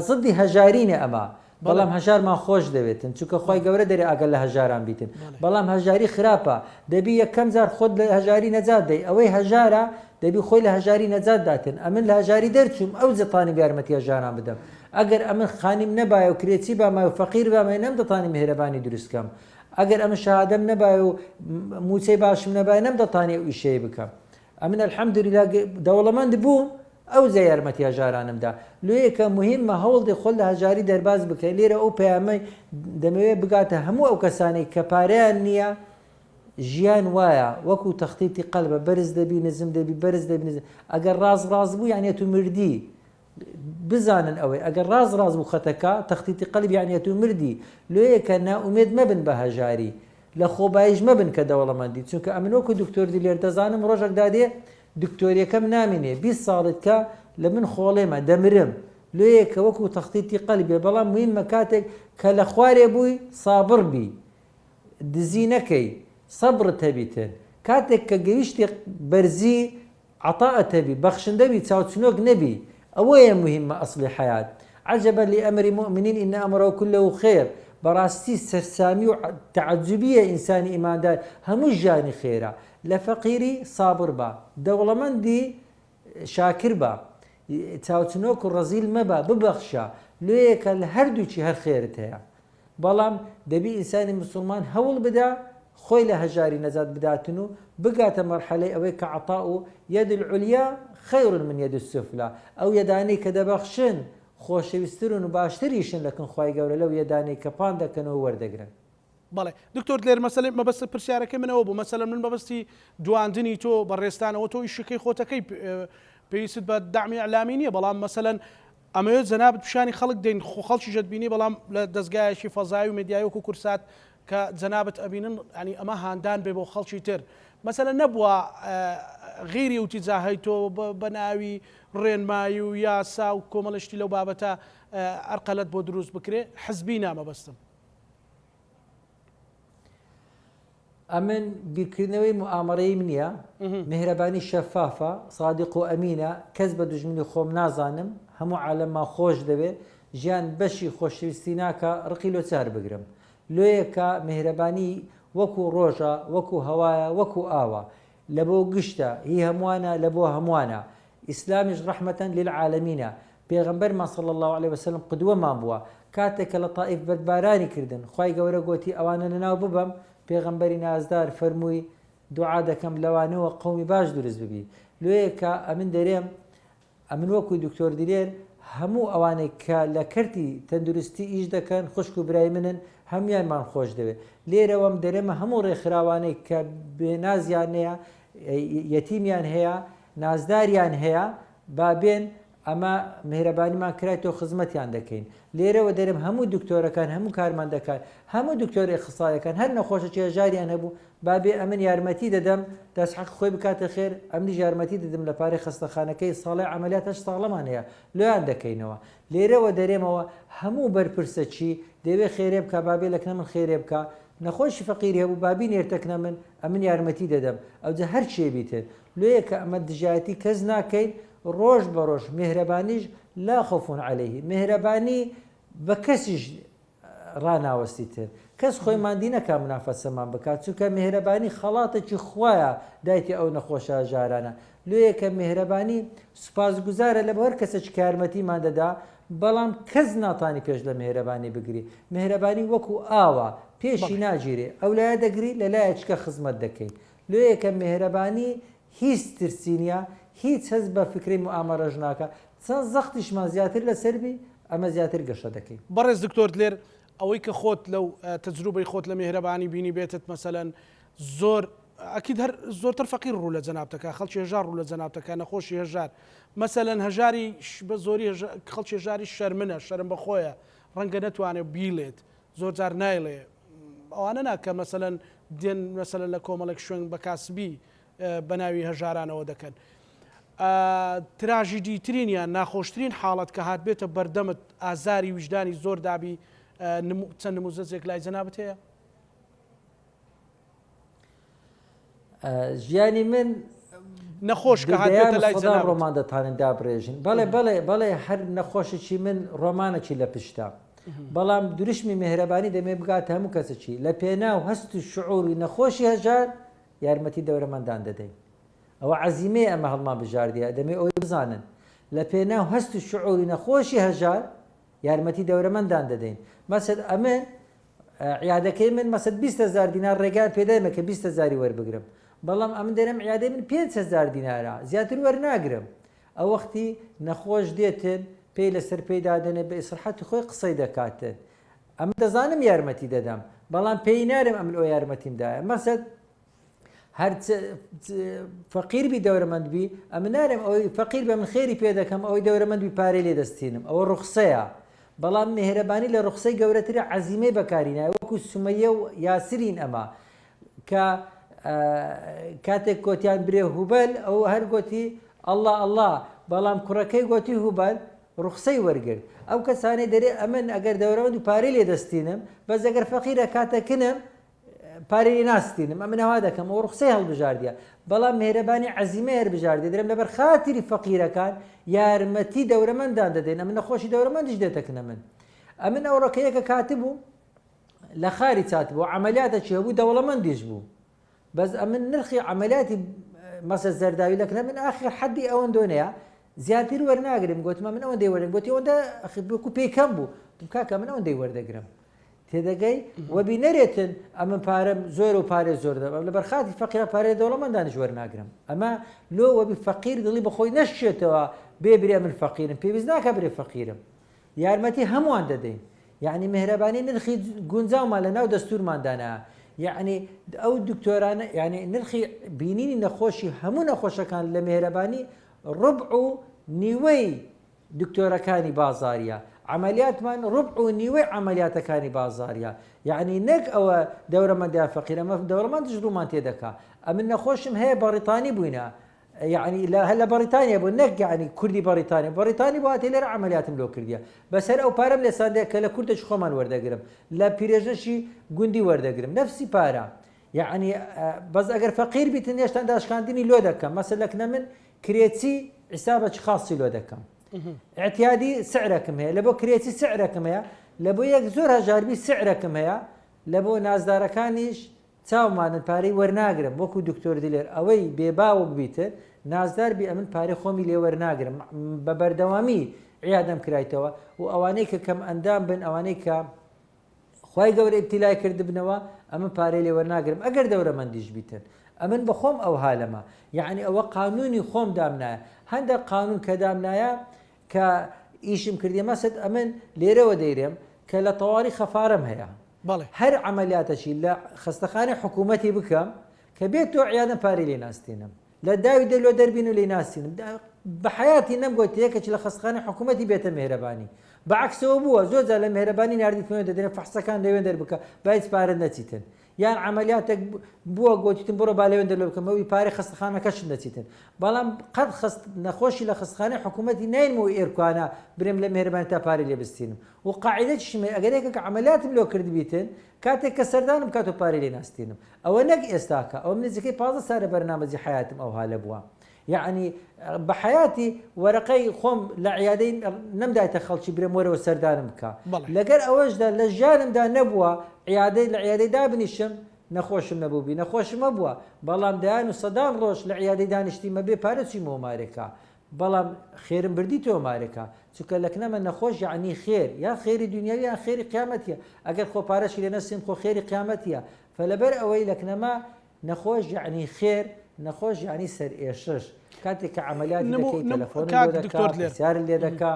Speaker 2: زدی هەژارینە ئەمە بەڵام هەژارمان خۆش دەوێتن چونکە خۆی گەورە دەرێ ئەگەر لە هەژاران بیتن بەڵام هەژاری خراپە دەبی یەکەم جار خۆت لە هەژاری نەجات دەی ئەوەی هەژارە دەبی خۆی لە هەژاری نەجات داتن ئەمن لە هەژاری دەرچوم ئەو زەتانی یارمەتی هەژاران بدەم ئەگەر ئەمن خانیم نەبایە و کرێچی بامای و فەقیر بامای نەمدەتانی مهرەبانی دروستکەم ئەگەر ئەمە شەهادەم نەبایە و موچەی باشم نەبایە نەمدەتانی ئەو ئیشەیە بکەم ئەمن الحەمدولیلا دەوڵەمەند بووم ئەو زە یارمەتی هەژارانمدا لێیەکە مهمە هەوڵ خۆ لە هەژاری دەرباز بکە لێرە ئەو پەیامەی دەمەوێت بگاتە هەموو ئەو کەسانەی کە پارەیان نییە ژیان وایە وەکو تەختیتی قەلبە بەرز دەبی نزم دەبی بەرز دەبی نزم ئەگەر ڕاز بوو یانێت و مردی بزانن ئەوەی ئەگەر ڕاز بوو خەتەکە تەختیتی قەلب یانێت و مردی لێیەکە ناومێد مەبن بە هەژاری لە خۆبایش مەبن کە دەوڵەمەندی چونکە ئەمن وەکو دکتۆری لێر دەزانم ڕۆژێک دادێ دکتۆریەکەم نامینێ 20 ساڵت کە لە من خۆڵێمە دەمرم لێیەکە وەکو تەختیتی قەلبێ بەڵام مهمە کاتێک کە لە خوارێ بووی سابڕ بی دزی نەکەی سەبرت هەبیتن کاتێک کە گەیشتی بەرزی عەتاءت هەبی بەخشندەبی چاوچنۆک نەبی ئەوەیە مهمە ئەسڵی حەیات عەجەبە لئەمری مؤمنین ئین ئەمرەهو کولەهو خێر بەڕاستی سەرسامی و تەعەجوبیە ئینسانی ئیماندار هەموو ژیانی خێرە لە فەقیری سابر بە دەوڵەمەندی شاکر بە چاوچنۆک و ڕەزیل مەبە ببەخشە لێیەکە لە هەردووچی هەر خێرت هەیە بەڵام دەبی ئینسانی مسلمان هەوڵ بدە خۆی لە هەژاری نەجات بداتن و بگاتە مەرحەلەی ئەوەی کە عەتاء و یەد العولیا خەیر من یەد السوفلا ئەو یەدانەی کە دەبەخشن خۆشەویستترن و باشتریشن لەکن خوای گەورە لەو یەدانەی کە پان دەکەنەوە وەردەگرن
Speaker 1: بەڵێ دکتۆر لێر مەسەلەی مەبەست پرسیارەکەی منەوە بوو مەسەلەن من مەبەستی دواندنی تۆ بەڕێستانەوە تۆ ئیشەکەی خۆتەکەی پێویست بە داعمی ئەعلامی نییە بەڵام مەسەلەن ئەمەوێت جەنابەت پیشانی خەڵک دەین خەڵکی ژەتبینی بەڵام لە دەستگایەکی فەزای و مێدیای وەکو کورسات کە جەنابەت ئەبینن ینی ئەمە هاندان بێ بۆ خەڵکی تر مەسەلەن نەبووە غیری وتیجاهی تۆ بە ناوی ڕێنمایی و یاسا و کۆمەڵشتی لەو بابەتە ئەرقەلەت بۆ دروست بکرێ حزبی نامەبەستم
Speaker 2: ئەمن بیرکردنەوەی موامەڕەی منە مهرەبانی شەفافە سادق و ئەمینە کەس بە دوژمنی خۆم نازانم هەموو عالەمما خۆش دەبێت ژیان بەشی خۆشەویستی ناکە ڕقی لۆ چار بگرم لۆیەکە مهرەبانی وەکو ڕۆژە وەکو هەوایە وەکو ئاوە لە بۆ گشتە هی هەمووانە لە بۆ هەمووانە ئیسلامیش ڕەحمەتەن للعالەمینە پێغەمبەرمان صلی الله عليه وسلم قدوەمان بووە کاتێک کە لە تائیف بەربارانی کردن خوای گەورە گوتی ئەوانە لەناو ببەم پێغەمبەری نازدار فەرمووی دوعا دەکەم لەوانەوە قەومی باش دروست ببی لێیەکە ئەمن دەرێم ئەمن وەکوی دکتۆر دلێر هەموو ئەوانەی کە لە کەرتی تەندروستی ئیش دەکەن خوشک و برای منن هەمویانمان خۆش دەوێت لێرەوەم دەرێمە هەموو ڕێکخراوانەی کە بێنازیان هەیە یەتیمیان هەیە نازداریان هەیە بابێن ئەمە میهرەبانیمان کرای تۆ خزمەتیان دەکەین لێرەوە دەرم هەموو دکتۆرەکان هەموو کارمەندەکان هەموو دکتۆر ئیخسایەکان هەر نەخۆشە ژاریان هەبوو بابێ ئەمن یارمەتی دەدەم دەستحەق خۆی بکاتە خێر ئەمنیش یارمەتی دەدەم لە پارەی خستەخانەکەی ساڵی عملیاتش ساڵەمان هەیە لۆیان دەکەینەوە لێرەوە دەرێمەوە هەموو بەرپرسە چی دەوێت خێرێ بکە بابێ لەکنە من خێرێ بکە نەخۆشی فەقیری هەبوو بابی نێرتەکنە من ئەمن یارمەتی دەدەم ئەوجە هەر چێ بیتر لێیە کە ئەمە دژایەتی کەس ناکەین ڕۆژ بە ڕۆژ میهرەبانیش لا خەوفون عەلەیه میهرەبانی بە کەسیش ڕناوەستیتر کەس خۆی مادی نەکا منافەسەمان بکات چونکە میهرەبانی خەڵاتێکی خوایە دایتی ئەو نەخۆشە ژارانە لێیە کە میهرەبانی سوپاسگوزارە لە هەر کەسێک یارمەتیمان دەدا بەڵام کەس ناتانی پێش لە میهرەبانی بگری میهرەبانی وەکو ئاوە پێشی ناگیرێ ئەو لایە دەگری لە لایەکە خزمەت دەکەین لێیە کە میهرەبانی هیچ ترسینە هیچ هەست بە فکری موامەڕەژ ناکە چەند زەختیشمان زیاتر لەسەربی ئەمە زیاتر گەشە دەکەین
Speaker 1: بەڕێز دکتۆر لێر ئەوەی کە خۆت لەو تەجروبەی خۆت لە میهرەبانی بینی بێتت مەسەلەن زۆر ئەکید هەر زۆرتر فەقیر ڕوو لە جەنابەتەکە خەڵکی هەژار ڕوو لە جەنابەتەکە نەخۆشی هەژار مەسەلەن هەژاری بە زۆری خەڵکی هەژاری شەرمنە شەرم بەخۆیە ڕەنگە نەتوانێت بیڵێت زۆر جار نایڵێ ئەوانە ناکە مەسەلەن دێن مەسەلەن لە کۆمەڵێک شوێن بە کاسبی بە ناوی هەژارانەوە دەکەن تراژیدی ترینیان ناخۆشترین حاڵەت کە هات بێتە بەردەمت ئازاری وجدانی زۆر دابی چەند نموزەجێک لای جەنابەت هەیە
Speaker 2: ژیانی من
Speaker 1: نەخۆش کە هاتبێتە لای جەنابەت
Speaker 2: ڕۆمان دەتوانن دابڕێژین بەڵێ هەر نەخۆشێکی من ڕۆمانێکی لە پشتە بەڵام دروشمی میهرەبانی دەمێ بگات هەموو کەسێکی لە پێناو هەست و شعوری نەخۆشی هەژار یارمەتی دەورەمەندان دەدەین ئەوە عەزیمەیە ئەمە هەڵمان بژاردیە دەمێ ئەوی بزانن لە پێناو هەست و شعوری نەخۆشی هەژار یارمەتی دەورەمەندان دەدەین مەسەد ئەمن عیادەکەی من مەسەد 20,000 دینار ڕێگان پێدایمە کە 20,000 وەربگرم بەڵام ئەمن دەرم عیادەی من 5,000 دینارە زیاتر وەرناگرم ئەو وەختی نەخۆش دێتن پێی لەسەر پێدادنێ بە ئیسرحەتی خۆی قسەی دەکاتن ئەم دەزانم یارمەتی دەدەم بەڵام پێی نارم ئەمن ئەو یارمەتیمدایە مەسەد هەر فەقیر بی دەورەمەند بی ئەمە نارم ئەوەی فەقیر بە من خێری پێ دەکەم ئەوەی دەورەمەند بی پارەی لێ دەستێنم ئەوە ڕوخسەیە بەڵام میهرەبانی لە ڕوخسەی گەورەترە عەزیمەی بەکارینایە وەکو سومەیە و یاسرین ئەمە کە کاتێک گۆتیان برێ هوبەل ئەو هەر گۆتی ئەڵڵا ئەڵڵا بەڵام کوڕەکەی گۆتی هوبەل ڕوخسەی وەرگرت ئەو کەسانەی دەرێ ئەمن ئەگەر دەورەمەند و پارەی لێ دەستێنم بەس ئەگەر فەقیرە کاتەکنم پارەی ناستینم ئەمە نەوا دەکەم ئەو ڕوخسەی هەڵبژاردیە بەڵام میهرەبانی عەزیمەی هەربژاردی دەرێم لەبەر خاتری فەقیرەکان یارمەتی دەورەمەندان دەدەین ئەمە نەخۆشی دەورەمەندیش دێتەکنە من ئەمن ئەو ڕۆکەیە کە کاتبوو لە خاری چاتبوو عەمەلیاتێکی هەبوو دەوڵەمەندیش بوو بەس ئەمن نرخی عەمەلیاتی مەسە زەرداوی لەکنە من ئاخر حەدی ئەوەندۆنەیە زیاتر وەرناگرم گوتمە من ئەوەندەی وەرن گوتی ئەوەندە وەکو پێکەم بوو کاکە من ئەوەندەی وەردەگرم تێدەگەی وەبی نەرێتن ئەمە پارەم زۆر و پارێ زۆر دەبم لە بەرخاتی فەقیرە پارەی دەوڵەمەندانیش وەرناگرم ئەمە لۆ وەبی فەقیر دڵی بەخۆی نەشێتەوە بێبرێ من فەقیرم پێویست ناکە برێ فەقیرم یارمەتی هەمووان دەدەین یعنی میهرەبانی نرخی گونجاومان لە ناو دەستورماندانە یعنی ئەو دکتۆرانە یعنی نرخی بینینی نەخۆشی هەموو نەخۆشەکان لە میهرەبانی ڕبع و نیوەی دکتۆرەکانی بازاریە عملیاتمان ڕبع و نیوەی عملیاتەکانی بازاریە یعنی نەک ئەوە دەورەمەندیا فەقیرە ئەمە دەوڵەمەندیش ڕوومان تێدەکا ئەمن نەخۆشم هەیە بەڕیتانی بووینە یعنی هەل لە بەریتانیا بوو نەک یعنی کوردی بەریتانی بۆ هاتێ لێرە عملیاتم لۆ کردیە بەسەر ئەو پارەم لێساندەیە کە لە کوردەش خۆمان وەردەگرم لە پیرێژەشی گوندی وەردەگرم نەفسی پارە یعنی بەس ئەگەر فەقیر بیتن هێشتا داشکاندنی لۆ دەکەم مەسەلەکنە من کرێچی حیسابەکی خاصی لۆ دەکەم اعتیادی سعرەکەم هەیە لە بۆ کرێچی سعرەکەم هەیە لە بۆ یەک زۆر هەژاربی سعرەکەم هەیە لە بۆ نازدارەکانیش چاومانن پارەی وەرناگرم وەکو دکتۆر دلێر ئەوەی بێباوە ببیتر نازدار بی ئەمن پارەی خۆمی لێ وەرناگرم بە بەردەوامی عیادەم کرایتەوە و ئەوانەی کە کەم ئەندام بن ئەوانەی کە خی گەورە ئیبتیلای کردبنەوە ئەمن پارەی لێ وەرناگرم ئەگەر دەورەمەندیش بیتن ئەمن بە خۆم ئەو حالەمە یعنی ئەوە قانونی خۆم دامنایە هەندێک قانون کە دامنایە کە ئیشم کردی مەسەد ئەمن لێرەوە دەیرێم کە لە تەواوی خەفارەم هەیە هەر عملیاتەشی لە خستەخانەی حکوومەتی بکەم کە بێت تۆ عیادەم پارەی لێ ناستێنم لە داوی دەلۆ دەربین و لێ ناسینم بە حیاتی نەمگوتی یەکێکی لە خەستخانەی حکوومەتی بێتە میهرەبانی بەعکسەوە بووە زۆر جار لە میهرەبانی ناردیتمەوە دەدەنێ فەحسەکان لەوێن دەربکە با هیچ پارە نەچیتن یان عملیاتێک بووە گوتیتم بڕۆ با لەوێن دەرلۆ بکەمەوەی پارەی خەستخانەکەش نەچیتن بەڵام قەت نەخۆشی لە خەستخانەی حکوومەتی نینمەوە ئێرکوانە برێم لە میهرەبانی تا پارەی لێ بستینم و قاعدەیەکیشمە ئەگەر یەکێک عملیاتم لۆ کردبیتن کاتێک کە سەردانم کات و پارەی لێ ناستینم ئەوە نەک ئێستاکە ئەو نزیکەی 15 سالە بەرنامەجی حیاتم ئەو هالە بووە یعنی بە حیاتی وەرەقەی خۆم لە عیادەی نەمدایتە خەڵکی برێم وەرەوە سەردانم بکە لەگەر ئەوەشدا لە ژیانمدا نەبووە عیادەی لە عیادەی دابنیشم نەخۆشم نەبووبی نەخۆشمە بووە بەڵام دایان و سەدان ڕۆژ لە عیادەی دانیشتیمە بێ پارە چوویمەوە مارێکە بەڵام خێرم بردیتەوە مارێکە چونکە لەکنەمە نەخۆش یعنی خێر یا خێری دنیاوی یان خێری قیامەتیە ئەگەر خۆ پارەشی لێ نەسیم خۆ خێری قیامەتیە فلەبەر ئەوەی لەکنەمە نەخۆش یعنی خێر نەخۆش یعنی سەر ئێشش کاتێک کە عملیاتی دەکەی تەلەفۆن پرسیار لێ دەکا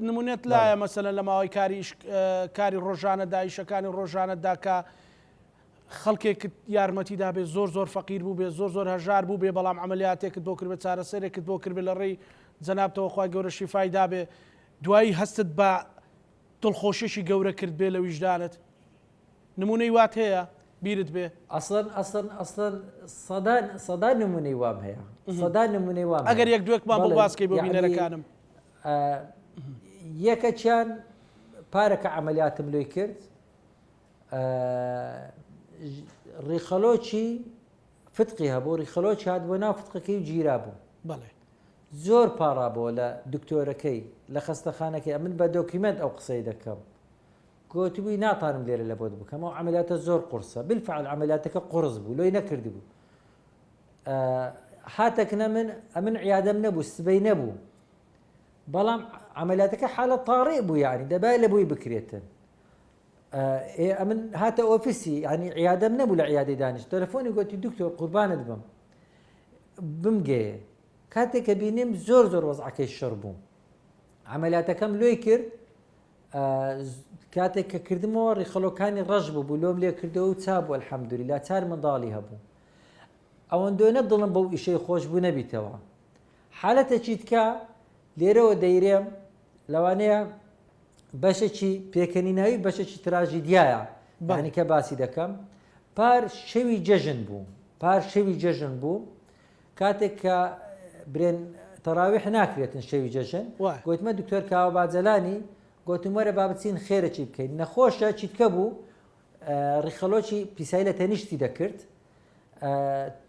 Speaker 1: نمونەت لایە مەسەلەن لە ماوەی کاری ڕۆژانەدا ئیشەکانی ڕۆژانەدا کە خەڵکێکت یارمەتیدا بێ زۆر فەقیر بوو بێ زۆر هەژار بوو بێ بەڵام عملیاتێکت بۆ کرد بێ چارەسەرێکت بۆ کرد بێ لە ڕێی جەنابتەوە خوای گەورە شیفایدا بێ دوایی هەستت بە دڵخۆشیێکی گەورە کرد بێ لە ویژدانت نمونەی وات هەیە بیرت بێ
Speaker 2: ئەسڵەن سەدان نمونەی وام هەیە سەدان نمونەی وام
Speaker 1: ئەگەر یەک دوێکمان بۆ باسکەی بۆ بینەرەکانم
Speaker 2: یەکەچیان پارەکە عملیاتم لێ کرد ڕیخەلۆکی فتقی هەبوو ڕیخەلۆکی هات بۆ ناو فتقەکەی و گیرا بوو
Speaker 1: بەڵێ
Speaker 2: زۆر پاڕا بۆ لە دکتۆرەکەی لە خەستەخانەکەی من بە دۆکیمنت ئەو قسەی دەکەم گوتبووی ناتانم لێرە لە بۆت بکەم ئەو عملیاتە زۆر قورسە بالفعل عملیاتەکە قورس بوو لۆی نەکردی بوو هاتەکنە من عیادەم نەبوو سبەی نەبوو بەڵام عملیاتەکە حالە طارئ بوو یعنی دەبای لە بووی بکرێتن من هاتە ئۆفیسی ینی عیادەم نەبوو لە عیادەی دانیشت تەلەفۆنی گوتی دکتۆر قوربانت بم بمگەیە کاتێک کە بینیم زۆر وەزعەکەی شەڕ بوو عملیاتەکەم لۆی کرد کاتێک کە کردمەوە ڕیخەلۆکانی ڕەش بوو لۆم لێ کردەوە و چابوو ئەلحەمدولیلا 4 منداڵی هەبوو ئەوەندۆنە دڵم بەو ئیشەی خۆش بوو نەبیتەوە حالەتێکی تکە لێرەوە دەیرێم لەوانەیە بەشێکی پێکەنیناوی بەشێکی تراژیدیایە بانی کە باسی دەکەم پار شەوی جەژن بوو کاتێک کە برێن تەراویح ناکرێتن شەوی جەژن گوتمە دکتۆر کاوە باجەلانی گوتم وەرە با بچین خێرەی بکەین نەخۆشە چیتکە بوو ڕیخەلۆکی پیسایی لە تەنیشتی دەکرد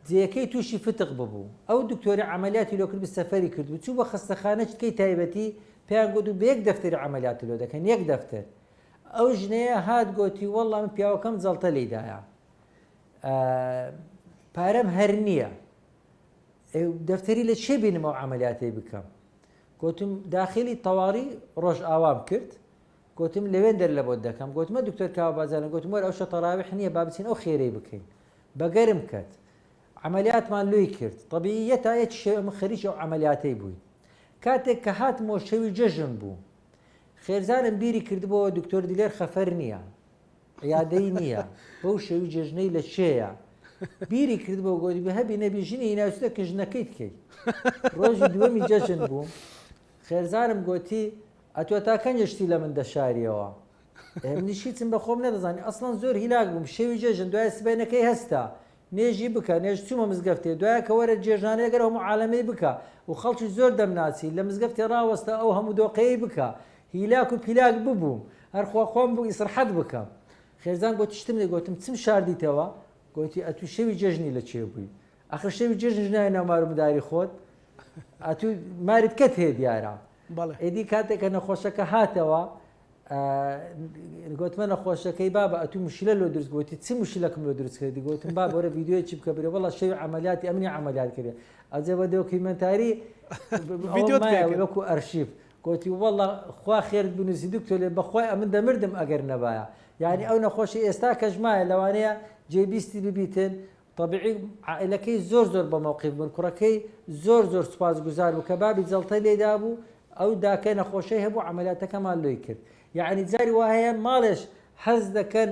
Speaker 2: جێەکەی تووشی فتق ببوو ئەو دکتۆری عملیاتی لۆ کرد سەفەری کرد و چوو بە خەستەخانە چتکەی تایبەتی پێیان گوت و بە یەک دەفتەری عملیاتی لۆ دەکەن یەک دەفتەر ئەو ژنەیە هات گوتی وەڵڵا من پیاوەکەم جەڵتە لێدایە پارەم هەر نییە دەفتەری لە چێ بینمەوە عملیاتی بکەم گوتم داخلی تەواڕی ڕۆژ ئاوام کرد گوتم لەوێن دەر لە بۆت دەکەم گوتمە دکتۆر کاوە بازانە گوتم وەرە ئەو شە تەراویح نییە با بچین ئەو خێرەی بکەین بەگەرم کرد عملیاتمان لۆی کرد طبیعیە تا یەک شێوە خەریکی ئەو عملیاتەی بووی کاتێک کە هاتمەوە شەوی جەژن بوو خێرزانم بیری کردبەوە دکتۆر دیلێر خەفەر نییە عیادەی نییە بەو شەوی جەژنەی لە شێیە بیری کردبەوە گۆدی بە هەبی نەبیژینی ناوچتە کە ژنەکەی بکەیت ڕۆژی دووەمی جەژن بوو خێرزانم گوتی ئەتۆ تا کەنجشتی لە من دەشاریەوە نیشیچم بە خۆم نەدەزانی ئەسڵەن زۆر هیلاک بووم شەوی جێژن دوای سبەینەکەی هەستا نێژی بکە نێژ چوومە مزگەفتێ دوایە کە وەرە جێژانەیە گەر هەموو عالەمەی بکە و خەڵکی زۆر دەمناسی لە مزگەفتی ڕاوەستە ئەو هەموو دۆقەیەی بکە هیلاک و پیلاک ببووم هەرخوا خۆم بوو ئیسرحەت بکەم خێرزان گوتی شتم لێ گوتم چم شاردیتەوە گوتی ئەتوو شەوی جێژنی لە چێ بووی ئەخر شەوی جێژن ژنای ناومارمداری خۆت ئەتوو مارت کەت هەیە دیارە ئێدی کاتێککە نەخۆشەکە هاتەوە گوتمە نەخۆشەکەی بابە ئەتوو مشکلە لۆ دروست گوتی چ مشکلەکەم لۆ دروست کردی گوتم با وەرە ڤیدیۆی چی بکە برێ وەڵا شەوی عملیاتی ئەمنی عملیات کردێ ئەجێ بە دۆکیمنتاری وەکو ئەرشیف گوتی وەڵا خوا خێرت بنووسی دکتۆر لێ بەخوای ئەمن دەمردم ئەگەر نەبایە یعنی ئەو نەخۆشی ئێستا کەژمایە لەوانەیە جێبیستی ببیتن طبیعی عائلەکەی زۆر بە مووقیف بوون کوڕەکەی زۆر سوپاسگوزار بوو کە بابی جەڵتە لێدا بوو ئەو داکە نەخۆشەی هەبوو عملیاتەکەمان لۆی کرد یعنی جاری وایە ماڵێش حەز دەکەن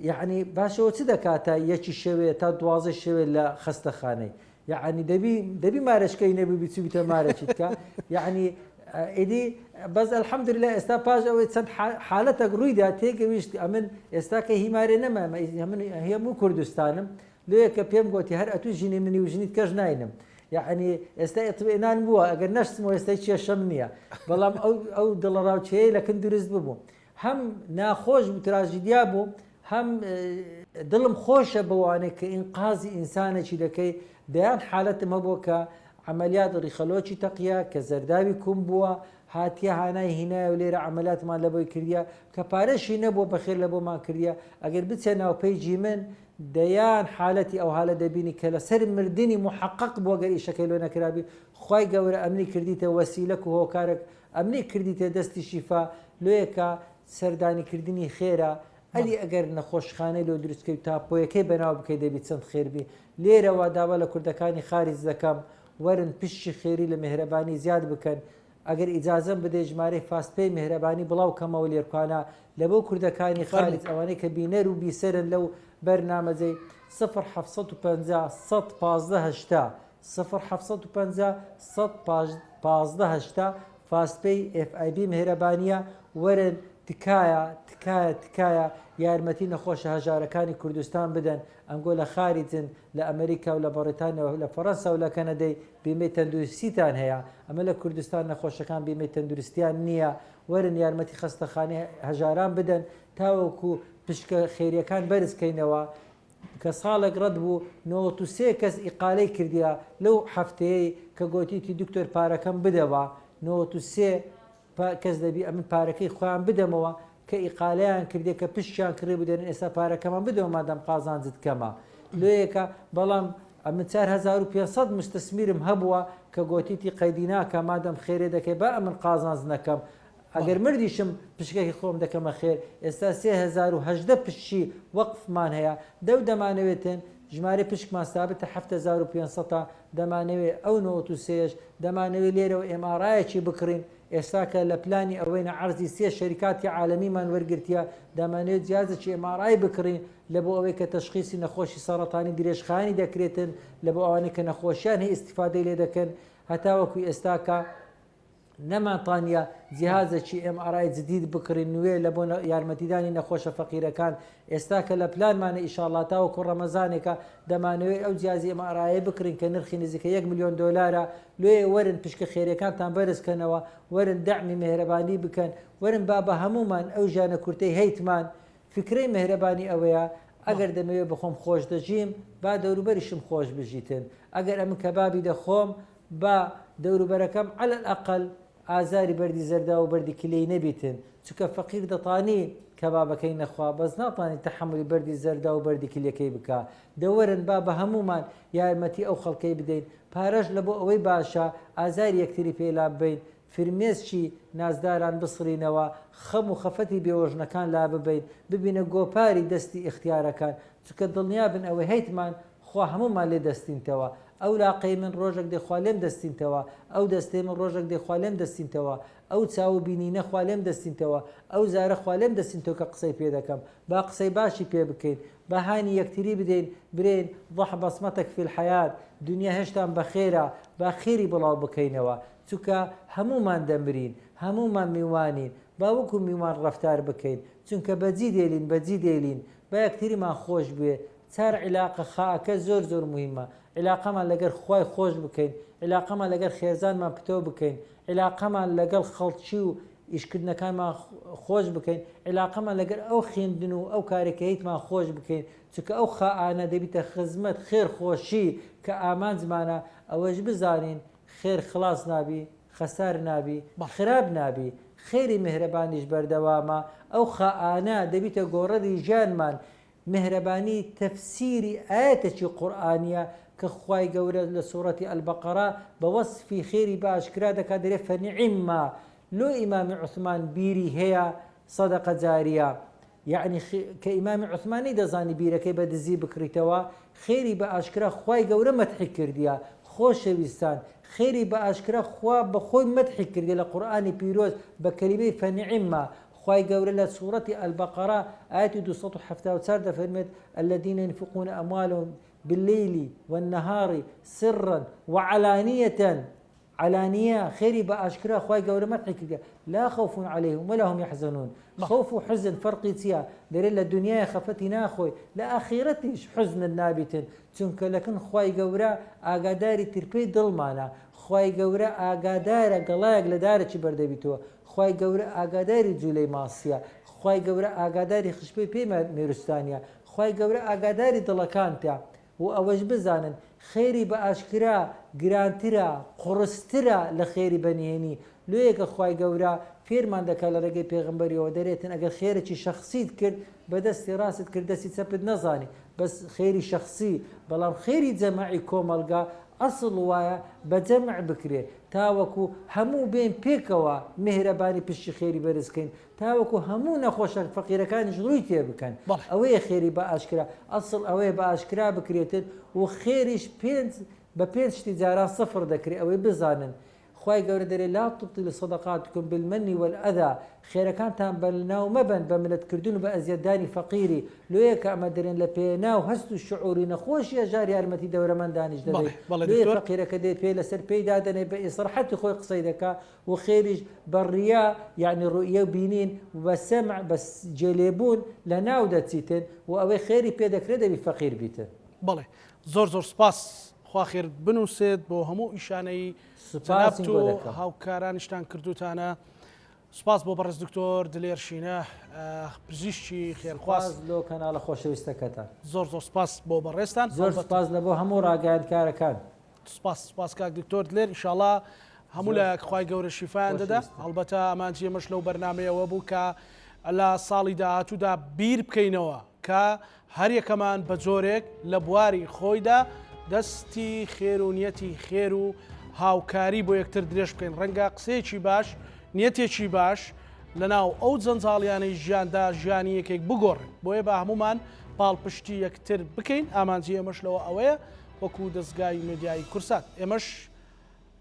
Speaker 2: یعنی باشەوە چ دەکاتە یەکی شەوێ تا 12 شەوێ لە خەستەخانەی يعني دبي مارش كي نبي بتسوي تمارشتك يعني إدي بس الحمد لله استاباج أو تسد حالتك رويدة تيجي ويش أمن استاك هي مارينا ما هي مو كردستانم ليك بيم قوتي هر أتوجيني مني وجنيت كجناينم يعني اطمئنان بوا اگر نشت مو استيشي شمنيه بلام او دلراو شيء لكن درست ببو هم ناخوش بتراجيديا بو هم دلم خوشه بوانه كإنقاذ إنسانه شي دكي ديان حالت مبوكا عمليات ريخلوشي تقيا كزرداوي كومبوا هاتيا هاناي هنا وليرا عمليات ما لبو كريا كبارش نبو بخير لبو ما كريا اگر بتسنا وبيجي من ديان حالتي او حاله دبيني كلا سر مردني محقق بو اگر شكلونا كرابي خوي قور امني كرديته وسيلك وهو كارك امني كرديته دستي شفاء لويكا سرداني كردني خيره ئەلی ئەگەر نەخۆشخانەی لۆ دروستکەوت تا پۆیەکەی بەناو بکەی دەبێت چەند خێربی لێرەوە داوا لە کوردەکانی خارج دەکەم وەرن پشتی خێری لە میهرەبانی زیاد بکەن ئەگەر ئیجازەم بدەی ژمارەی فاستپەی میهرەبانی بڵاو کەمەوە لێرکانە لەبۆ کوردەکانی خارج ئەوانەی کە بینەر و بیسەرن لەو بەرنامەجەی 0750 115 0750 115 فاستپەی FIB میهرەبانیە وەرن تکایە یارمەتی نەخۆشە هەژارەکانی کوردستان بدەن ئەمگۆ لە خارجن لە ئەمریکا و لە بەڕێتانیا و لە فەڕەنسا و لە کەنەدەی بیمەی تەندروستیتان هەیە ئەمە لە کوردستان نەخۆشەکان بیمەی تەندروستیان نییە وەرن یارمەتی خەستەخانەی هەژاران بدەن تاوەکو پشکە خێریەکان بەرزکەینەوە کە ساڵێک ڕەت بوو 93 کەس ئیقالەی کردیە لەو هەفتەیە کە گوتیتی دکتۆر پارەکەم بدەوە 93 کەس دەبی ئەمن پارەکەی خۆیان بدەمەوە کە ئیقالیان کردێ کە پشتیان کڕێ بدەن ئێستا پارەکەمان بدەوە مادەم قازانجت کەمە لێیەکە بەڵام ئەمن 4500 مستەسمیرم هەبووە کە گوتیتی قەیدیناکە مادەم خێرێ دەکەی با ئەمن قازانج نەکەم ئەگەر مردیشم پشکێکی خۆم دەکەمە خێر ئێستا 3018 پشتی وەقفمان هەیە دەو دەمانەوێتن ژمارە پشکمان سابتە 7500 دەمانەوێت ئەو 93 دەمانەوێت لێرەوە ئێمارایەکی بکڕین ئێستاکە لە پلانی ئەوەی عەرزی سێ شەریکاتی عالەمیمان وەرگرتیە دەمانێت جیازێکی ئێمارای بکڕین لە بۆ ئەوەی کە تەشخیصی نەخۆشی سەرەتانی درێژخانی دەکرێتن لە بۆ ئەوانەی کە نەخۆشیان هەیە ئیستیفادەی لێ دەکەن هەتاوەکوی ئێستاکە نەماتوانە جیهازێکی MRI جدید بکڕین نوێ لە بۆ یارمەتیدانی نەخۆشە فەقیرەکان ئێستاکە لە پلانمانە ئیشاڵڵا تاوەکو ڕەمەزانێکە دەمانەوێت ئەو جیازی MRI بکڕین کە نرخی نزیکە 1 ملیۆن دۆلارە لێ وەرن پشکە خێریەکانتان بەرزکەنەوە وەرن دەعمی مهرەبانی بکەن وەرن با بە هەمومان ئەو ژانە کورتەی هەیتمان فکرەی مهرەبانی ئەوەیە ئەگەر دەمەوێت بخۆم خۆش دەژیم با دەوروبەریشم خۆش بژیتن ئەگەر ئەمن کەبابی دەخۆم با دەوروبەرەکەم عەلە الئەقەل ئازاری بەردی زەردا و بەردی کلەی نەبیتن چونکە فەقیر دەتانی کەبابەکەی نەخوا بەس ناتوانانی تەحملی بەردی زەردا و بەردی کلەکەی بکە دەوەرن با بە هەمومان یارمەتی ئەو خەڵکەی بدەین پارەش لە بۆ ئەوەی باشە ئازاری یەکتری پێلا ببین فرمێسکی نازداران بسڕینەوە خەم و خەفەتی بێوەژنەکان لا ببین ببینە گۆپاری دەستی ئیختیارەکان چونکە دڵنیابن ئەوەی هەیتمان خوا هەمومان لێ دەستینتەوە ئەو لاقەی من ڕۆژێک دێخوا لێم دەستینتەوە ئەو دەستێ من ڕۆژێک دێخوا لێم دەستینتەوە ئەو چاو بینینە خوا لێم دەستینتەوە ئەو زارە خوا لێم دەستینتەوە کە قسەی پێ دەکەم با قسەی باشی پێ بکەین بەهانی یەکتری بدەین برێن ضح بەسمەتێک فی الحەیات دنیا هێشتان بەخێرە با خێری بڵاو بکەینەوە چونکە هەمومان دەمرین هەمومان میوانین با وەکو میوان ڕەفتار بکەین چونکە بەجی دێلین با یەکتریمان خۆش بێ چار عیلاقە خاکە زۆر زۆر مهمە علاقەمان لەگەر خوای خۆش بکەین علاقەمان لەگەر خێزانمان پتۆ بکەین علاقەمان لەگەڵ خەڵکی و ئیشکردنەکانمان خۆش بکەین علاقەمان لەگەر ئەو خوێندن و ئەو کارێکەیتمان خۆش بکەین چونکە ئەو خائانە دەبیتە خزمەت خێر خۆشی کە ئامانجمانە ئەوەش بزانین خێر خلاص نابی خەسار نابی خراب نابی خێری میهرەبانیش بەردەوامە ئەو خائانە دەبیتە گۆڕەری ژیانمان مهربانی تفسیری ئاەتێکی قورئانیە کە خوای گەورە لە سوورەتی ئەلبەقەرە بە وەصفی خێری باشکرا دەکات دەرێ فەنیعیمما لۆ ئیمامی عوسمان بیری هەیە سەدەقە جاریە یعنی کە ئیمامی عوسمانی دەزانی بیرەکەی بە دزی بکڕیتەوە خێری بە ئاشکرا خوای گەورە مەدحی کردیە خۆشەویستان خێری بە ئاشکرا خوا بە خۆی مەدحی کردی لە قورئانی پیرۆز بە کەلیمەی فەنیعیمما خوای گەورە لە سوورەتی ئەلبەقەرە ئاەتی 274 دەفەرمێت الذين ينفقون أموالهم بالليل والنهار سرا وعلانية علانية خيري بأشكرا خواي قورة مدحك لا خوف عليهم ولا هم يحزنون خوف وحزن فرقي تيا دريلا الدنيا خفتي ناخوي لا أخيرتيش حزن النابت تنك لكن خواي قورة أقاداري تربي ظلمانا خواي قورة أقاداري قلايق لدارة بردبيتو خواي قورة أقاداري جولي ماسيا خواي قورة أقاداري خشبي بيما ميرستانيا خواي قورة أقاداري دلكانتا وأوج بزانن خيري بأشكرا جرانترا قرسترا لخيري بنيهني لويك خواي قورا فيرمان دكا لرقي بيغمبري ودريتن أقل خيرتي شخصي تكر بدستي راسي تكر دستي تسبد نظاني بس خيري شخصي بلام خيري جماعي كوملقا أصل وايا بجمع بكري تاوكو همو بين بيكوا مهرباني بشي خيري برزكين تاوكو همو نخوش فقيرة كان جلويتي بكن أوي خيري بأشكرا أصل أوي بأشكرا بكريتن وخيريش ببينش تجارة صفر ذكري أوي بزانن خواي قوري دري لا تبطل صدقاتكم بالمن والأذى خير كانت بلناو مبن بملت كردون بأزيداني فقيري لويك أما درين لبيناو هستو الشعوري نخوش يا جاري أرمتي دورة من دانش دلي لوي فقيرة كدي بي لسر بي دادني بي صرحتي خوي قصيدك وخيرج بالرياء يعني رؤية بينين وبسمع بس جليبون لناو داتيتن وأوي خيري بي دكرده بفقير بيتن
Speaker 1: بله زور سپاس خوا خێر بنووسێت بۆ هەموو ئیشانەی جەنابت و هاوکارانیشتان کردوتانە سپاس بۆ بەڕێز دکتۆر دلێر شینە پزیشکی خێرخواست
Speaker 2: لۆ کەناڵە خۆشەویستەکەتان
Speaker 1: زۆر سپاس بۆ بەڕێستان
Speaker 2: زۆر سپاس لە بۆ هەموو ڕاگەیاندکارەکان
Speaker 1: سپاس کاک دکتۆر دلێر ئینشاڵڵا هەموو لە خوای گەورە شیفایان دەدا هەڵبەتە ئەمانجی ئێمەش لەو بەرنامەیەوە بوو کە لە ساڵی داهاتوودا بیر بکەینەوە کە هەر یەکەمان بە جۆرێک لە بواری خۆیدا دەستی خێرونیەتی خێر و هاوکاری بۆ یەکتر درێژ بکەین ڕەنگە قسەیەکی باش نیەتێکی باش لەناو ئەو جەنجاڵیانەی ژیاندا ژیانی یەکێک بگۆڕن بۆیە بە هەمومان پاڵپشتی یەکتر بکەین ئامانجی ئێمەش لەوە ئەوەیە وەکو دەستگای مێدیای کورسات ئێمەش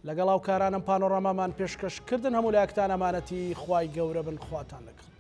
Speaker 1: لەگەڵ هاوکارانم پانۆڕامامان پێشکەشکردن هەموو لایەکتان ئەمانەتی خوای گەورە بن خواتان لەگەڵ